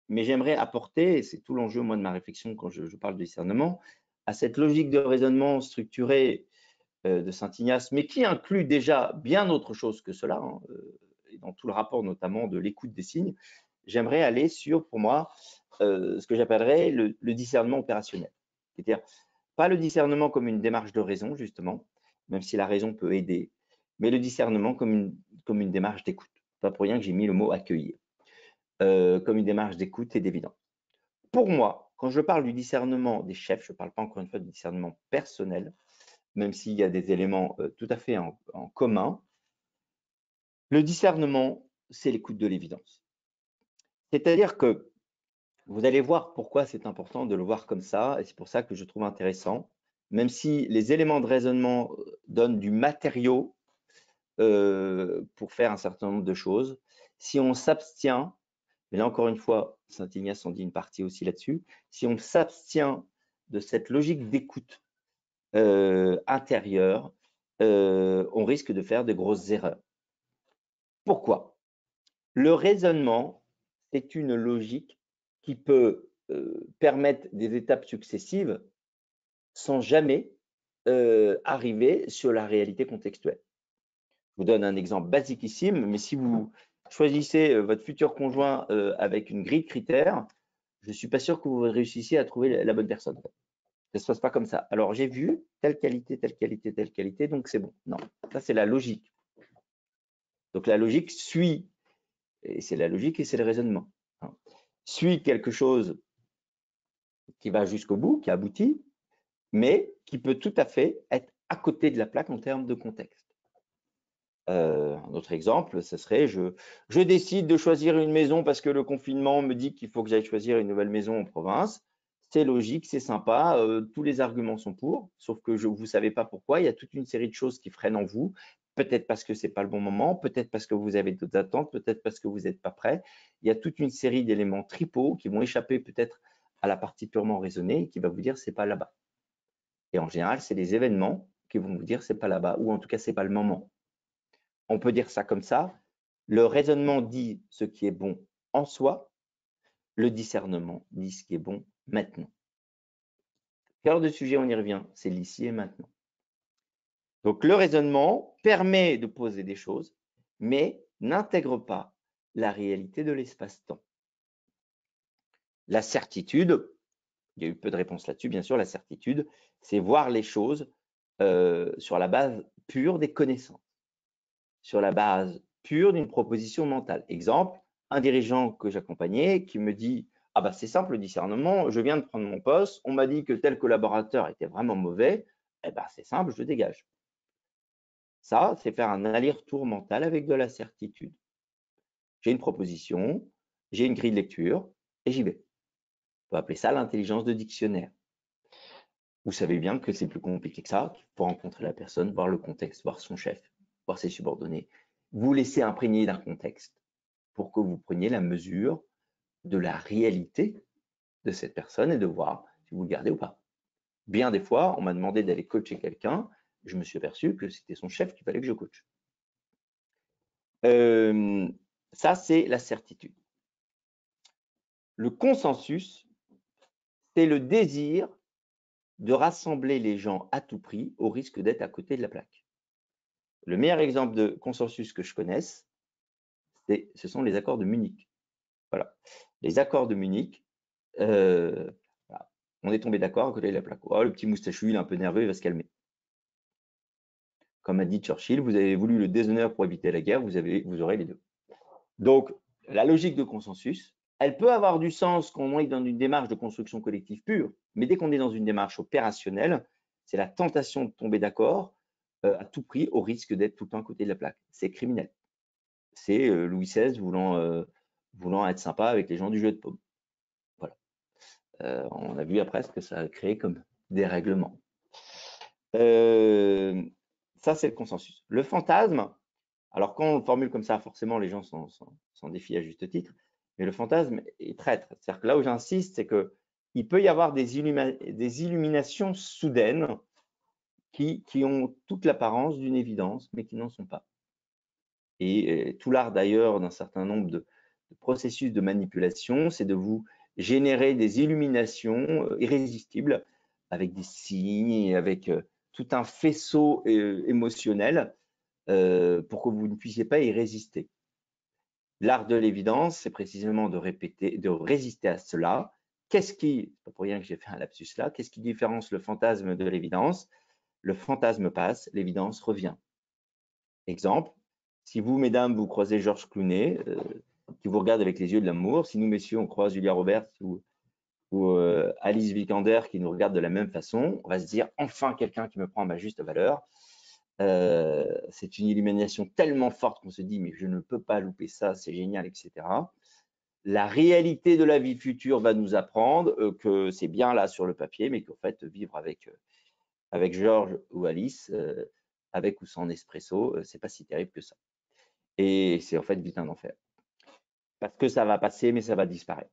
j'aimerais apporter, et c'est tout l'enjeu moi de ma réflexion quand je parle de discernement, à cette logique de raisonnement structuré de saint Ignace, mais qui inclut déjà bien autre chose que cela, hein, et dans tout le rapport notamment de l'écoute des signes, j'aimerais aller sur, pour moi, ce que j'appellerais le discernement opérationnel. C'est-à-dire, pas le discernement comme une démarche de raison, justement, même si la raison peut aider, mais le discernement comme une démarche d'écoute. Pas pour rien que j'ai mis le mot accueillir, comme une démarche d'écoute et d'évidence. Pour moi, quand je parle du discernement des chefs, je ne parle pas encore une fois du discernement personnel, même s'il y a des éléments tout à fait en commun. Le discernement, c'est l'écoute de l'évidence. C'est-à-dire que vous allez voir pourquoi c'est important de le voir comme ça, et c'est pour ça que je trouve intéressant, même si les éléments de raisonnement donnent du matériau pour faire un certain nombre de choses. Si on s'abstient, et là encore une fois, saint Ignace en dit une partie aussi là-dessus, si on s'abstient de cette logique d'écoute intérieure, on risque de faire de grosses erreurs. Pourquoi? Le raisonnement, c'est une logique qui peut permettre des étapes successives sans jamais arriver sur la réalité contextuelle. Je vous donne un exemple basiquissime, mais si vous choisissez votre futur conjoint avec une grille de critères, je ne suis pas sûr que vous réussissiez à trouver la bonne personne. Ça ne se passe pas comme ça. Alors, j'ai vu telle qualité, telle qualité, telle qualité, donc c'est bon. Non, ça, c'est la logique. Donc, la logique suit, et c'est la logique et c'est le raisonnement, hein, suit quelque chose qui va jusqu'au bout, qui aboutit, mais qui peut tout à fait être à côté de la plaque en termes de contexte. Un autre exemple, ce serait je décide de choisir une maison parce que le confinement me dit qu'il faut que j'aille choisir une nouvelle maison en province. c'est logique, c'est sympa, tous les arguments sont pour, sauf que vous ne savez pas pourquoi, il y a toute une série de choses qui freinent en vous, peut-être parce que ce n'est pas le bon moment, peut-être parce que vous avez d'autres attentes, peut-être parce que vous n'êtes pas prêt. Il y a toute une série d'éléments tripots qui vont échapper peut-être à la partie purement raisonnée et qui va vous dire c'est pas là-bas. Et en général, c'est les événements qui vont vous dire c'est pas là-bas, ou en tout cas c'est pas le moment. On peut dire ça comme ça. Le raisonnement dit ce qui est bon en soi, le discernement dit ce qui est bon maintenant. Cœur de sujet, on y revient, c'est l'ici et maintenant. Donc le raisonnement permet de poser des choses, mais n'intègre pas la réalité de l'espace-temps. La certitude, il y a eu peu de réponses là-dessus, bien sûr, la certitude, c'est voir les choses sur la base pure des connaissances, sur la base pure d'une proposition mentale. Exemple, un dirigeant que j'accompagnais qui me dit « Ah bah c'est simple le discernement, je viens de prendre mon poste, on m'a dit que tel collaborateur était vraiment mauvais, eh ben c'est simple, je le dégage. » Ça, c'est faire un aller-retour mental avec de la certitude. J'ai une proposition, j'ai une grille de lecture et j'y vais. On peut appeler ça l'intelligence de dictionnaire. Vous savez bien que c'est plus compliqué que ça, qu'il faut rencontrer la personne, voir le contexte, voir son chef, voir ses subordonnés. Vous laissez imprégner d'un contexte pour que vous preniez la mesure de la réalité de cette personne et de voir si vous le gardez ou pas. Bien des fois, on m'a demandé d'aller coacher quelqu'un, je me suis aperçu que c'était son chef qu'il fallait que je coache. Ça, c'est la certitude. Le consensus, c'est le désir de rassembler les gens à tout prix au risque d'être à côté de la plaque. Le meilleur exemple de consensus que je connaisse, ce sont les accords de Munich. Voilà. Les accords de Munich, voilà. On est tombé d'accord à côté de la plaque. Oh, le petit moustachu, il est un peu nerveux, il va se calmer. Comme a dit Churchill, vous avez voulu le déshonneur pour éviter la guerre, vous aurez les deux. Donc, la logique de consensus, elle peut avoir du sens quand on est dans une démarche de construction collective pure, mais dès qu'on est dans une démarche opérationnelle, c'est la tentation de tomber d'accord à tout prix au risque d'être tout le temps à côté de la plaque. C'est criminel. C'est Louis XVI voulant être sympa avec les gens du jeu de paume. Voilà. On a vu après ce que ça a créé comme dérèglement. Ça, c'est le consensus. Le fantasme, alors quand on le formule comme ça, forcément, les gens s'en défient à juste titre, mais le fantasme est traître. C'est-à-dire que là où j'insiste, c'est qu'il peut y avoir des illuminations soudaines qui ont toute l'apparence d'une évidence, mais qui n'en sont pas. Et tout l'art d'ailleurs d'un certain nombre de processus de manipulation, c'est de vous générer des illuminations irrésistibles avec des signes, avec tout un faisceau émotionnel pour que vous ne puissiez pas y résister. L'art de l'évidence, c'est précisément de résister à cela. C'est pas pour rien que j'ai fait un lapsus là, qu'est-ce qui différencie le fantasme de l'évidence? Le fantasme passe, l'évidence revient. Exemple, si vous, mesdames, vous croisez Georges Clooney, qui vous regarde avec les yeux de l'amour, si nous, messieurs, on croise Julia Roberts ou Alice Vikander qui nous regarde de la même façon, on va se dire, enfin, quelqu'un qui me prend à ma juste valeur. C'est une illumination tellement forte qu'on se dit, mais je ne peux pas louper ça, c'est génial, etc. La réalité de la vie future va nous apprendre que c'est bien là sur le papier, mais qu'en fait, vivre avec Georges ou Alice, avec ou sans espresso, c'est pas si terrible que ça. Et c'est en fait vite un enfer. Parce que ça va passer, mais ça va disparaître.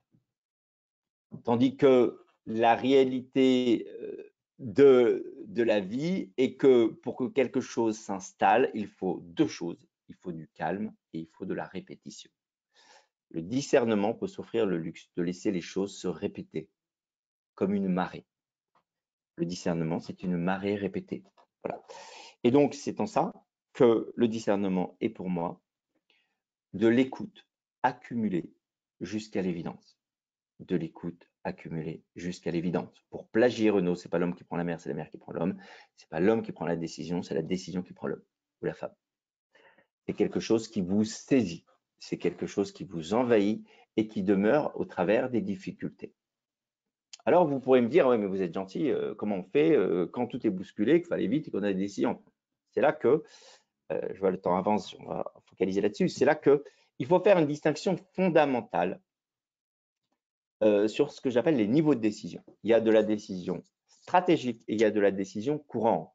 Tandis que la réalité de la vie est que pour que quelque chose s'installe, il faut deux choses. Il faut du calme et il faut de la répétition. Le discernement peut s'offrir le luxe de laisser les choses se répéter comme une marée. Le discernement, c'est une marée répétée. Voilà. Et donc, c'est en ça que le discernement est pour moi de l'écoute accumulée jusqu'à l'évidence. De l'écoute accumulée jusqu'à l'évidence. Pour plagier Renaud, c'est pas l'homme qui prend la mer, c'est la mer qui prend l'homme. C'est pas l'homme qui prend la décision, c'est la décision qui prend l'homme ou la femme. C'est quelque chose qui vous saisit, c'est quelque chose qui vous envahit et qui demeure au travers des difficultés. Alors vous pourrez me dire, ouais, mais vous êtes gentil, comment on fait quand tout est bousculé, qu'il fallait vite et qu'on a des décisions. C'est là que, je vois le temps avance, on va focaliser là-dessus, c'est là qu'il faut faire une distinction fondamentale sur ce que j'appelle les niveaux de décision. Il y a de la décision stratégique et il y a de la décision courante.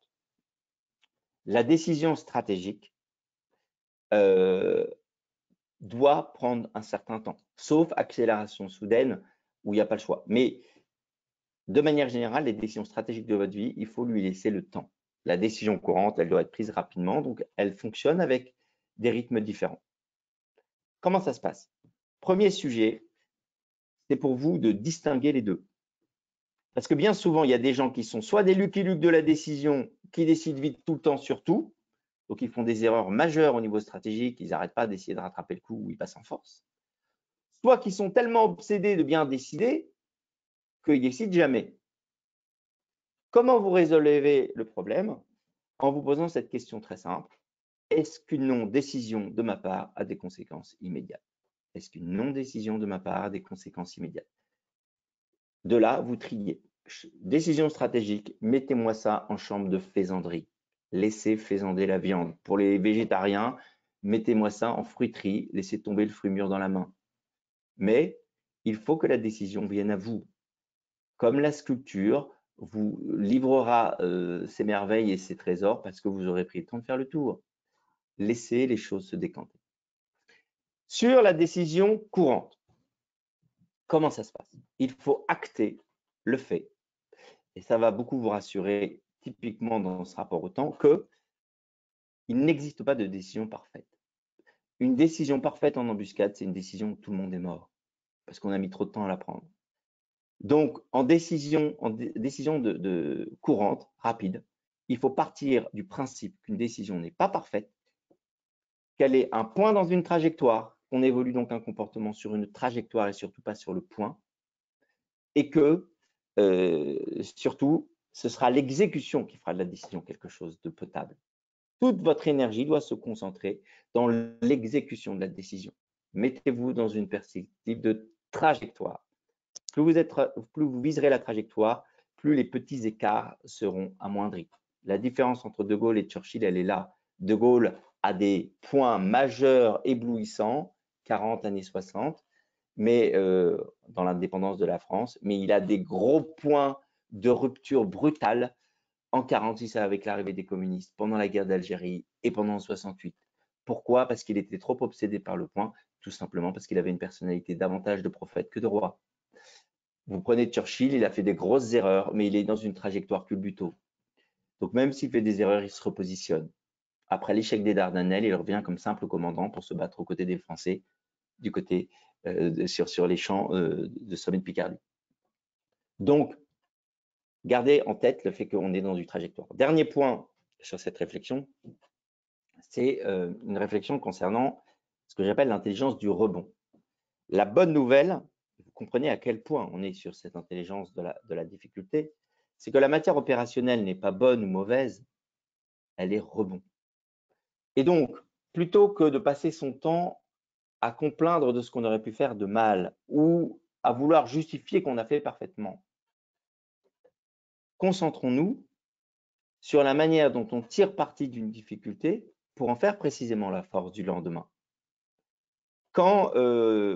La décision stratégique doit prendre un certain temps, sauf accélération soudaine où il n'y a pas le choix. Mais de manière générale, les décisions stratégiques de votre vie, il faut lui laisser le temps. La décision courante, elle doit être prise rapidement, donc elle fonctionne avec des rythmes différents. Comment ça se passe? Premier sujet, c'est pour vous de distinguer les deux. Parce que bien souvent, il y a des gens qui sont soit des Lucky Luke de la décision, qui décident vite tout le temps sur tout, donc ils font des erreurs majeures au niveau stratégique, ils n'arrêtent pas d'essayer de rattraper le coup où ils passent en force. Soit qui sont tellement obsédés de bien décider qu'ils décident jamais. Comment vous résolvez le problème? En vous posant cette question très simple. Est-ce qu'une non-décision de ma part a des conséquences immédiates? Est-ce qu'une non-décision de ma part a des conséquences immédiates? De là, vous triez. Décision stratégique, mettez-moi ça en chambre de faisanderie. Laissez faisander la viande. Pour les végétariens, mettez-moi ça en fruiterie, laissez tomber le fruit mûr dans la main. Mais il faut que la décision vienne à vous. Comme la sculpture vous livrera ses merveilles et ses trésors parce que vous aurez pris le temps de faire le tour. Laissez les choses se décanter. Sur la décision courante, comment ça se passe? Il faut acter le fait, et ça va beaucoup vous rassurer typiquement dans ce rapport au temps, qu'il n'existe pas de décision parfaite. Une décision parfaite en embuscade, c'est une décision où tout le monde est mort, parce qu'on a mis trop de temps à la prendre. Donc, en décision courante, rapide, il faut partir du principe qu'une décision n'est pas parfaite, qu'elle est un point dans une trajectoire, qu'on évolue donc un comportement sur une trajectoire et surtout pas sur le point, et que surtout, ce sera l'exécution qui fera de la décision quelque chose de potable. Toute votre énergie doit se concentrer dans l'exécution de la décision. Mettez-vous dans une perspective de trajectoire. Plus vous viserez la trajectoire, plus les petits écarts seront amoindris. La différence entre De Gaulle et Churchill, elle est là. De Gaulle a des points majeurs éblouissants, 40 années 60, mais dans l'indépendance de la France, mais il a des gros points de rupture brutale en 46 avec l'arrivée des communistes, pendant la guerre d'Algérie et pendant 68. Pourquoi? Parce qu'il était trop obsédé par le point, tout simplement parce qu'il avait une personnalité davantage de prophète que de roi. Vous prenez Churchill, il a fait des grosses erreurs, mais il est dans une trajectoire culbuto. Donc même s'il fait des erreurs, il se repositionne. Après l'échec des Dardanelles, il revient comme simple commandant pour se battre aux côtés des Français, du côté sur les champs de Somme et de Picardie. Donc, gardez en tête le fait qu'on est dans une trajectoire. Dernier point sur cette réflexion, c'est une réflexion concernant ce que j'appelle l'intelligence du rebond. La bonne nouvelle, vous comprenez à quel point on est sur cette intelligence de la difficulté, c'est que la matière opérationnelle n'est pas bonne ou mauvaise, elle est rebond. Et donc, plutôt que de passer son temps à complaindre de ce qu'on aurait pu faire de mal ou à vouloir justifier qu'on a fait parfaitement, concentrons-nous sur la manière dont on tire parti d'une difficulté pour en faire précisément la force du lendemain. Quand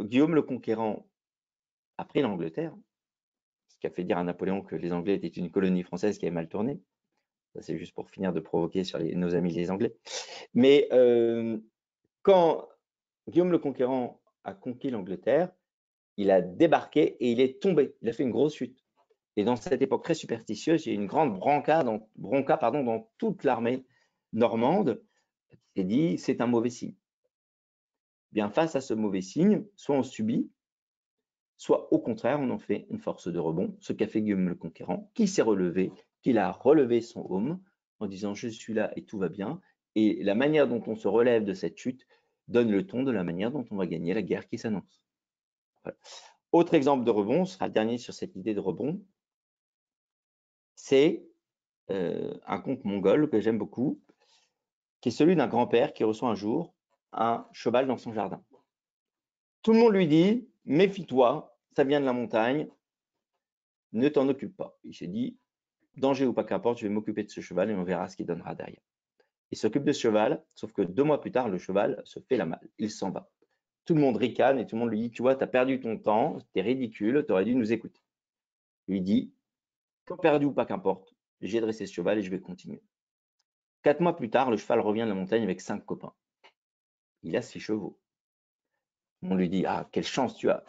Guillaume le Conquérant a pris l'Angleterre, ce qui a fait dire à Napoléon que les Anglais étaient une colonie française qui avait mal tourné, ça c'est juste pour finir de provoquer sur nos amis les Anglais, mais quand Guillaume le Conquérant a conquis l'Angleterre, il a débarqué et il est tombé, il a fait une grosse chute. Et dans cette époque très superstitieuse, il y a une grande bronca dans toute l'armée normande qui s'est dit c'est un mauvais signe. Bien, face à ce mauvais signe, soit on subit, soit au contraire on en fait une force de rebond, ce qu'a fait Guillaume le Conquérant, qui s'est relevé, qu'il a relevé son aume en disant je suis là et tout va bien. Et la manière dont on se relève de cette chute donne le ton de la manière dont on va gagner la guerre qui s'annonce. Voilà. Autre exemple de rebond, ce sera le dernier sur cette idée de rebond, c'est un conte mongol que j'aime beaucoup, qui est celui d'un grand-père qui reçoit un jour un cheval dans son jardin. Tout le monde lui dit, méfie-toi, ça vient de la montagne, ne t'en occupe pas. Il s'est dit, danger ou pas qu'importe, je vais m'occuper de ce cheval et on verra ce qu'il donnera derrière. Il s'occupe de ce cheval, sauf que 2 mois plus tard, le cheval se fait la malle, il s'en va. Tout le monde ricane et tout le monde lui dit, tu vois, tu as perdu ton temps, t'es ridicule, tu aurais dû nous écouter. Il lui dit, temps perdu ou pas qu'importe, j'ai dressé ce cheval et je vais continuer. 4 mois plus tard, le cheval revient de la montagne avec 5 copains. Il a 6 chevaux. On lui dit, ah, quelle chance tu as.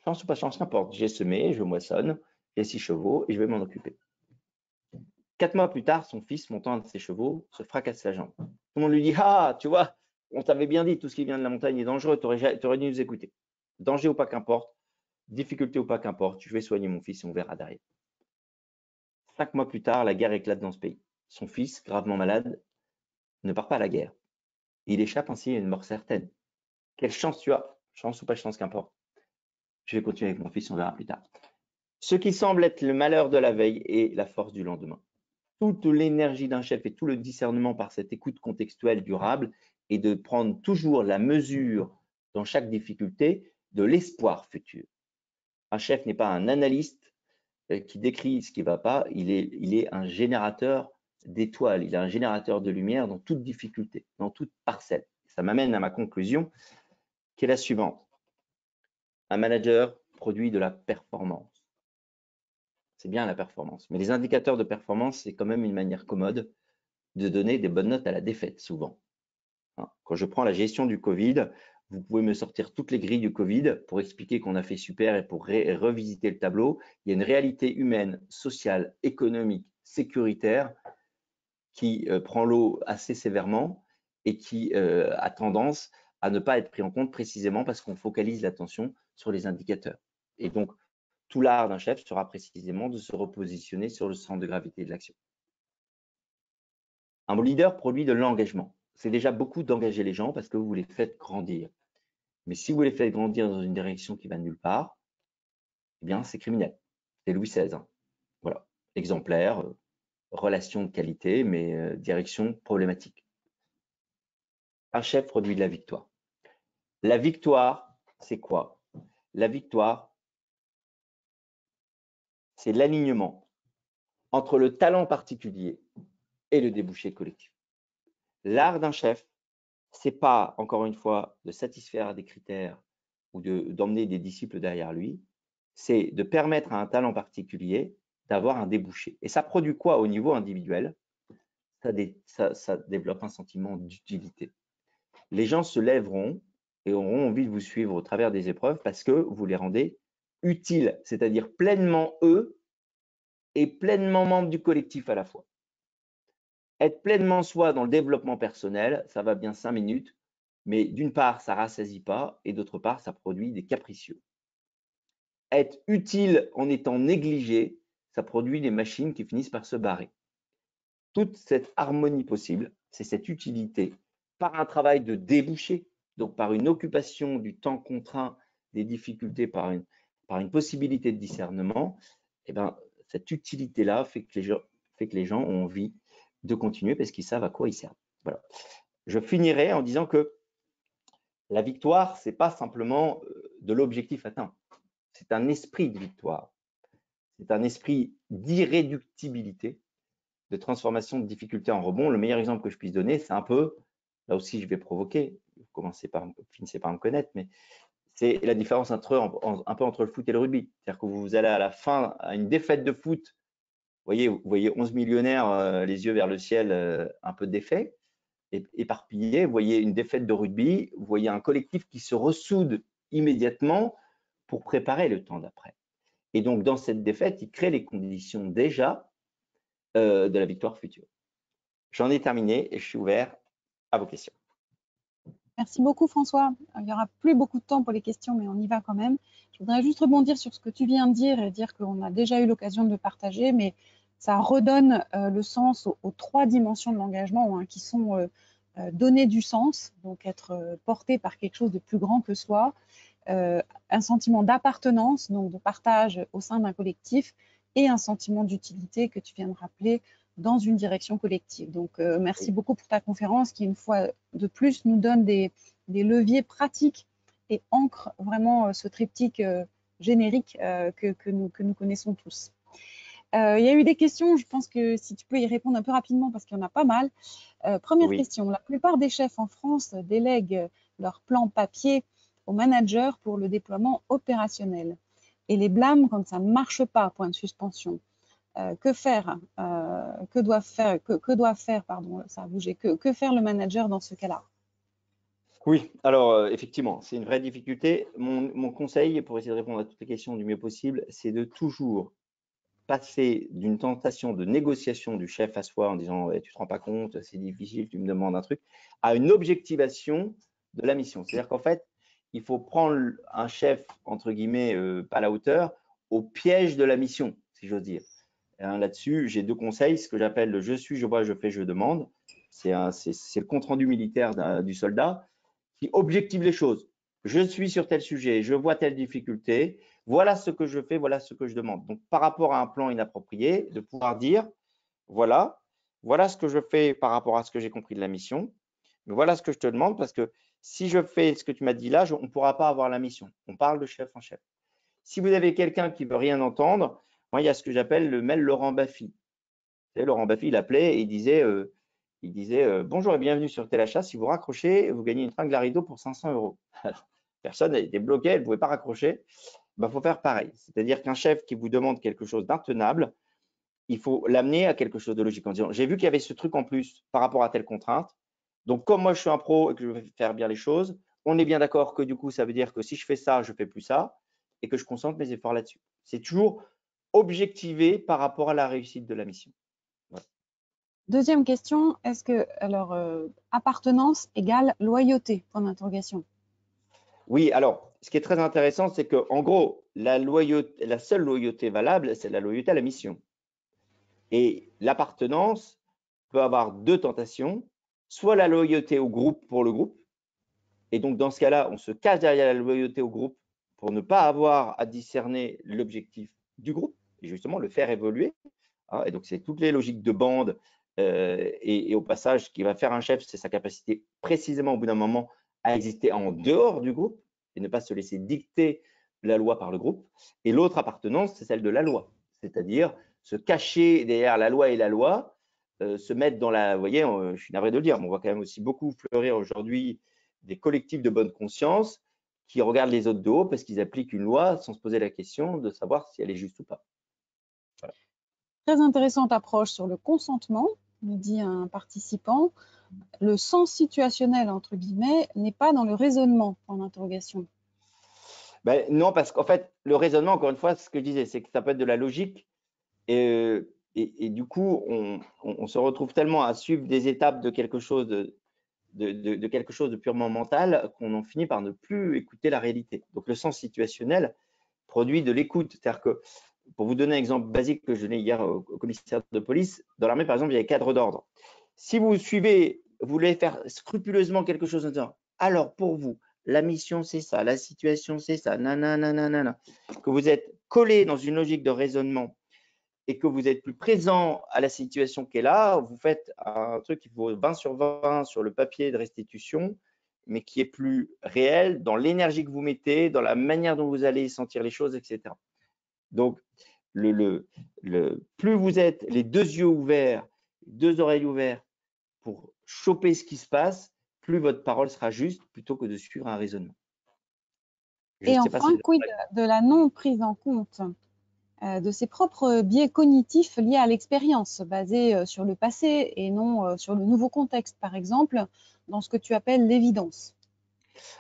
Chance ou pas chance, n'importe. J'ai semé, je moissonne, j'ai 6 chevaux et je vais m'en occuper. 4 mois plus tard, son fils, montant un de ses chevaux, se fracasse la jambe. Tout le monde lui dit, ah, tu vois, on t'avait bien dit, tout ce qui vient de la montagne est dangereux, tu aurais dû nous écouter. Danger ou pas qu'importe, difficulté ou pas qu'importe, je vais soigner mon fils et on verra derrière. 5 mois plus tard, la guerre éclate dans ce pays. Son fils, gravement malade, ne part pas à la guerre. Il échappe ainsi à une mort certaine. Quelle chance tu as, chance ou pas chance qu'importe. Je vais continuer avec mon fils, on verra plus tard. Ce qui semble être le malheur de la veille est la force du lendemain. Toute l'énergie d'un chef et tout le discernement par cette écoute contextuelle durable est de prendre toujours la mesure dans chaque difficulté de l'espoir futur. Un chef n'est pas un analyste qui décrit ce qui ne va pas, il est un générateur d'étoiles, il est un générateur de lumière dans toute difficulté, dans toute parcelle. Ça m'amène à ma conclusion qui est la suivante. Un manager produit de la performance. C'est bien la performance. Mais les indicateurs de performance, c'est quand même une manière commode de donner des bonnes notes à la défaite, souvent. Quand je prends la gestion du Covid, vous pouvez me sortir toutes les grilles du Covid pour expliquer qu'on a fait super et pour revisiter le tableau. Il y a une réalité humaine, sociale, économique, sécuritaire qui prend l'eau assez sévèrement et qui a tendance à ne pas être pris en compte précisément parce qu'on focalise l'attention sur les indicateurs. Et donc, tout l'art d'un chef sera précisément de se repositionner sur le centre de gravité de l'action. Un bon leader produit de l'engagement. C'est déjà beaucoup d'engager les gens parce que vous les faites grandir. Mais si vous les faites grandir dans une direction qui va nulle part, eh bien, c'est criminel. C'est Louis XVI. Hein. Voilà. Exemplaire, relation de qualité, mais direction problématique. Un chef produit de la victoire. La victoire, c'est quoi? La victoire, c'est l'alignement entre le talent particulier et le débouché collectif. L'art d'un chef, c'est pas, encore une fois, de satisfaire des critères ou d'emmener des disciples derrière lui, c'est de permettre à un talent particulier d'avoir un débouché. Et ça produit quoi au niveau individuel? Ça développe un sentiment d'utilité. Les gens se lèveront et auront envie de vous suivre au travers des épreuves parce que vous les rendez utiles, c'est-à-dire pleinement eux et pleinement membres du collectif à la fois. Être pleinement soi dans le développement personnel, ça va bien 5 minutes, mais d'une part, ça ne rassasie pas et d'autre part, ça produit des capricieux. Être utile en étant négligé, ça produit des machines qui finissent par se barrer. Toute cette harmonie possible, c'est cette utilité par un travail de débouché, donc par une occupation du temps contraint, des difficultés, par une possibilité de discernement, et ben, cette utilité-là fait que les gens ont envie de continuer parce qu'ils savent à quoi ils servent. Voilà. Je finirai en disant que la victoire, ce n'est pas simplement de l'objectif atteint, c'est un esprit de victoire, c'est un esprit d'irréductibilité, de transformation de difficulté en rebond. Le meilleur exemple que je puisse donner, c'est un peu, là aussi je vais provoquer, finissez par me connaître, mais c'est la différence un peu entre le foot et le rugby. C'est-à-dire que vous allez à la fin, à une défaite de foot, vous voyez 11 millionnaires, les yeux vers le ciel, un peu défaits, éparpillés. Vous voyez une défaite de rugby, vous voyez un collectif qui se ressoude immédiatement pour préparer le temps d'après. Et donc, dans cette défaite, il crée les conditions déjà de la victoire future. J'en ai terminé et je suis ouvert à vos questions. Merci beaucoup François. Il n'y aura plus beaucoup de temps pour les questions, mais on y va quand même. Je voudrais juste rebondir sur ce que tu viens de dire et dire qu'on a déjà eu l'occasion de partager, mais ça redonne le sens aux 3 dimensions de l'engagement hein, qui sont donner du sens, donc être porté par quelque chose de plus grand que soi, un sentiment d'appartenance, donc de partage au sein d'un collectif, et un sentiment d'utilité que tu viens de rappeler dans une direction collective. Donc, merci beaucoup pour ta conférence qui, une fois de plus, nous donne des leviers pratiques et ancre vraiment ce triptyque générique que nous connaissons tous. Il y a eu des questions, je pense que si tu peux y répondre un peu rapidement parce qu'il y en a pas mal. Première question, la plupart des chefs en France délèguent leur plan papier au manager pour le déploiement opérationnel. Et les blâmes quand ça ne marche pas, point de suspension. Que faire pardon, ça a bougé, que faire le manager dans ce cas-là? Oui, alors effectivement, c'est une vraie difficulté. Mon conseil, pour essayer de répondre à toutes les questions du mieux possible, c'est de toujours passer d'une tentation de négociation du chef à soi en disant ouais, tu te rends pas compte, c'est difficile, tu me demandes un truc, à une objectivation de la mission. C'est-à-dire qu'en fait, il faut prendre un chef, entre guillemets, pas à la hauteur, au piège de la mission, si j'ose dire. Là-dessus, j'ai deux conseils, ce que j'appelle le je suis, je vois, je fais, je demande. C'est le compte-rendu militaire du soldat qui objective les choses. Je suis sur tel sujet, je vois telle difficulté, voilà ce que je fais, voilà ce que je demande. Donc, par rapport à un plan inapproprié, de pouvoir dire, voilà ce que je fais par rapport à ce que j'ai compris de la mission, mais voilà ce que je te demande, parce que si je fais ce que tu m'as dit là, on ne pourra pas avoir la mission. On parle de chef en chef. Si vous avez quelqu'un qui ne veut rien entendre, moi, il y a ce que j'appelle le mail Laurent Baffy. Vous savez, Laurent Baffy, il appelait et il disait bonjour et bienvenue sur tel achat. Si vous raccrochez, vous gagnez une tringle à rideau pour 500 €. Personne était bloqué, elle ne pouvait pas raccrocher. Il faut faire pareil. C'est-à-dire qu'un chef qui vous demande quelque chose d'intenable, il faut l'amener à quelque chose de logique en disant j'ai vu qu'il y avait ce truc en plus par rapport à telle contrainte. Donc, comme moi, je suis un pro et que je vais faire bien les choses, on est bien d'accord que du coup, ça veut dire que si je fais ça, je ne fais plus ça et que je concentre mes efforts là-dessus. C'est toujours objectivé par rapport à la réussite de la mission. Voilà. Deuxième question, est-ce que alors appartenance égale loyauté? Point d'interrogation. Oui, alors, ce qui est très intéressant, c'est qu'en gros, la seule loyauté valable, c'est la loyauté à la mission. Et l'appartenance peut avoir deux tentations, soit la loyauté au groupe pour le groupe, et donc dans ce cas-là, on se cache derrière la loyauté au groupe pour ne pas avoir à discerner l'objectif du groupe, et justement le faire évoluer. Et donc, c'est toutes les logiques de bande, et au passage, ce qui va faire un chef, c'est sa capacité précisément au bout d'un moment à exister en dehors du groupe et ne pas se laisser dicter la loi par le groupe. Et l'autre appartenance, c'est celle de la loi, c'est-à-dire se cacher derrière la loi et la loi, se mettre dans la… Vous voyez, je suis navré de le dire, mais on voit quand même aussi beaucoup fleurir aujourd'hui des collectifs de bonne conscience qui regardent les autres de haut parce qu'ils appliquent une loi sans se poser la question de savoir si elle est juste ou pas. Voilà. Très intéressante approche sur le consentement, nous dit un participant. Le sens situationnel, entre guillemets, n'est pas dans le raisonnement, en interrogation. Ben, non, parce qu'en fait, le raisonnement, encore une fois, ce que je disais, c'est que ça peut être de la logique. Et du coup, on se retrouve tellement à suivre des étapes de quelque chose de quelque chose de purement mental qu'on en finit par ne plus écouter la réalité. Donc, le sens situationnel produit de l'écoute. C'est-à-dire que, pour vous donner un exemple basique que je donnais hier au commissaire de police, dans l'armée, par exemple, il y a cadre d'ordre. Si vous suivez, vous voulez faire scrupuleusement quelque chose en disant, alors pour vous, la mission c'est ça, la situation c'est ça, nanana, que vous êtes collé dans une logique de raisonnement et que vous êtes plus présent à la situation qui est là, vous faites un truc qui vaut 20 sur 20 sur le papier de restitution, mais qui est plus réel dans l'énergie que vous mettez, dans la manière dont vous allez sentir les choses, etc. Donc, plus vous êtes les deux yeux ouverts, deux oreilles ouvertes pour choper ce qui se passe, plus votre parole sera juste plutôt que de suivre un raisonnement. Et enfin, quid de la non prise en compte de ses propres biais cognitifs liés à l'expérience, basés sur le passé et non sur le nouveau contexte, par exemple, dans ce que tu appelles l'évidence?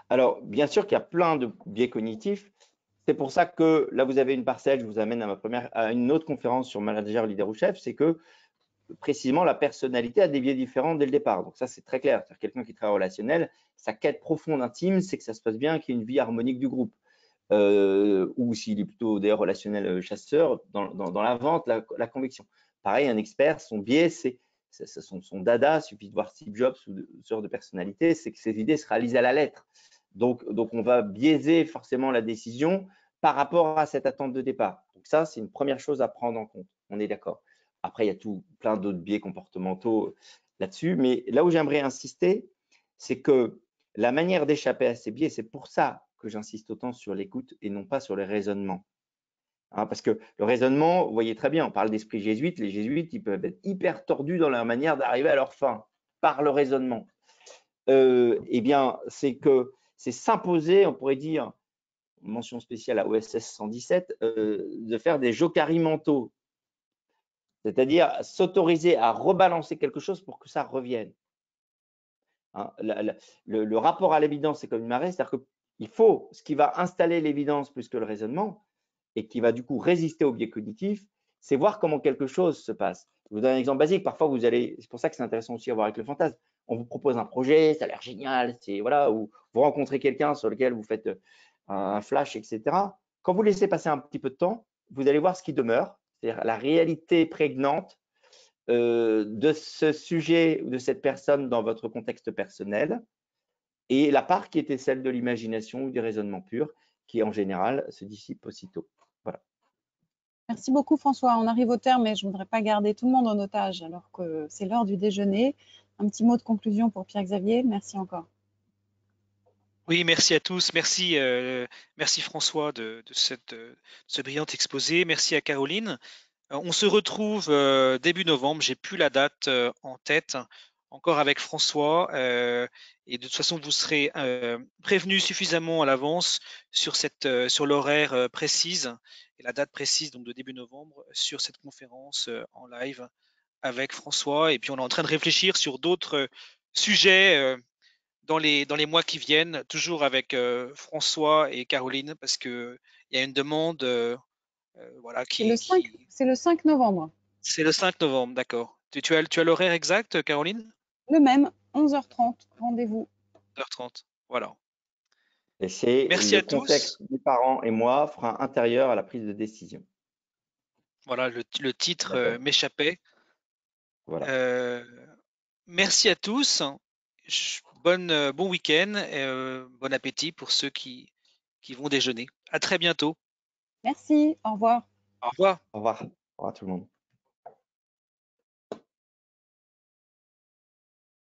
Alors, bien sûr qu'il y a plein de biais cognitifs. C'est pour ça que là, vous avez une parcelle, je vous amène à une autre conférence sur manager, leader ou chef, c'est que précisément la personnalité a des biais différents dès le départ. Donc ça, c'est très clair. C'est-à-dire quelqu'un qui est très relationnel, sa quête profonde intime, c'est que ça se passe bien, qu'il y ait une vie harmonique du groupe. Ou s'il est plutôt des relationnels chasseur, dans la vente, la conviction. Pareil, un expert, son biais, c'est son dada, il suffit de voir Steve Jobs ou ce genre de personnalité, c'est que ses idées se réalisent à la lettre. Donc, on va biaiser forcément la décision par rapport à cette attente de départ. Donc ça, c'est une première chose à prendre en compte. On est d'accord. Après, il y a plein d'autres biais comportementaux là-dessus. Mais là où j'aimerais insister, c'est que la manière d'échapper à ces biais, c'est pour ça que j'insiste autant sur l'écoute et non pas sur le raisonnement. Parce que le raisonnement, vous voyez très bien, on parle d'esprit jésuite, les jésuites, ils peuvent être hyper tordus dans leur manière d'arriver à leur fin par le raisonnement. Eh bien, c'est que c'est s'imposer, on pourrait dire, mention spéciale à OSS 117, de faire des jocaris mentaux. C'est-à-dire s'autoriser à rebalancer quelque chose pour que ça revienne. Hein, le rapport à l'évidence, c'est comme une marée, c'est-à-dire qu'il faut, ce qui va installer l'évidence plus que le raisonnement, et qui va du coup résister au biais cognitif, c'est voir comment quelque chose se passe. Je vous donne un exemple basique. Parfois, vous allez, c'est pour ça que c'est intéressant aussi à voir avec le fantasme. On vous propose un projet, ça a l'air génial, c'est voilà, ou vous rencontrez quelqu'un sur lequel vous faites un flash, etc. Quand vous laissez passer un petit peu de temps, vous allez voir ce qui demeure, c'est-à-dire la réalité prégnante de ce sujet ou de cette personne dans votre contexte personnel, et la part qui était celle de l'imagination ou du raisonnement pur, qui en général se dissipe aussitôt. Voilà. Merci beaucoup François. On arrive au terme et je ne voudrais pas garder tout le monde en otage alors que c'est l'heure du déjeuner. Un petit mot de conclusion pour Pierre-Xavier. Merci encore. Oui, merci à tous. Merci, merci François de ce brillant exposé. Merci à Caroline. On se retrouve début novembre. J'ai plus la date en tête, encore avec François. Et de toute façon, vous serez prévenus suffisamment à l'avance sur sur l'horaire précise et la date précise, donc de début novembre, sur cette conférence en live avec François. Et puis, on est en train de réfléchir sur d'autres sujets dans les mois qui viennent, toujours avec François et Caroline, parce qu'il y a une demande voilà, C'est le 5 novembre. C'est le 5 novembre, d'accord. Tu as l'horaire exact, Caroline? Le même, 11h30, rendez-vous. 11h30, voilà. Et c'est Merci le à contexte tous. des parents et moi, frein intérieur à la prise de décision. Voilà, le titre D'accord. m'échappait. Voilà. Merci à tous. Bon week-end et bon appétit pour ceux qui vont déjeuner. À très bientôt. Merci, au revoir. Au revoir. Au revoir. Au revoir tout le monde.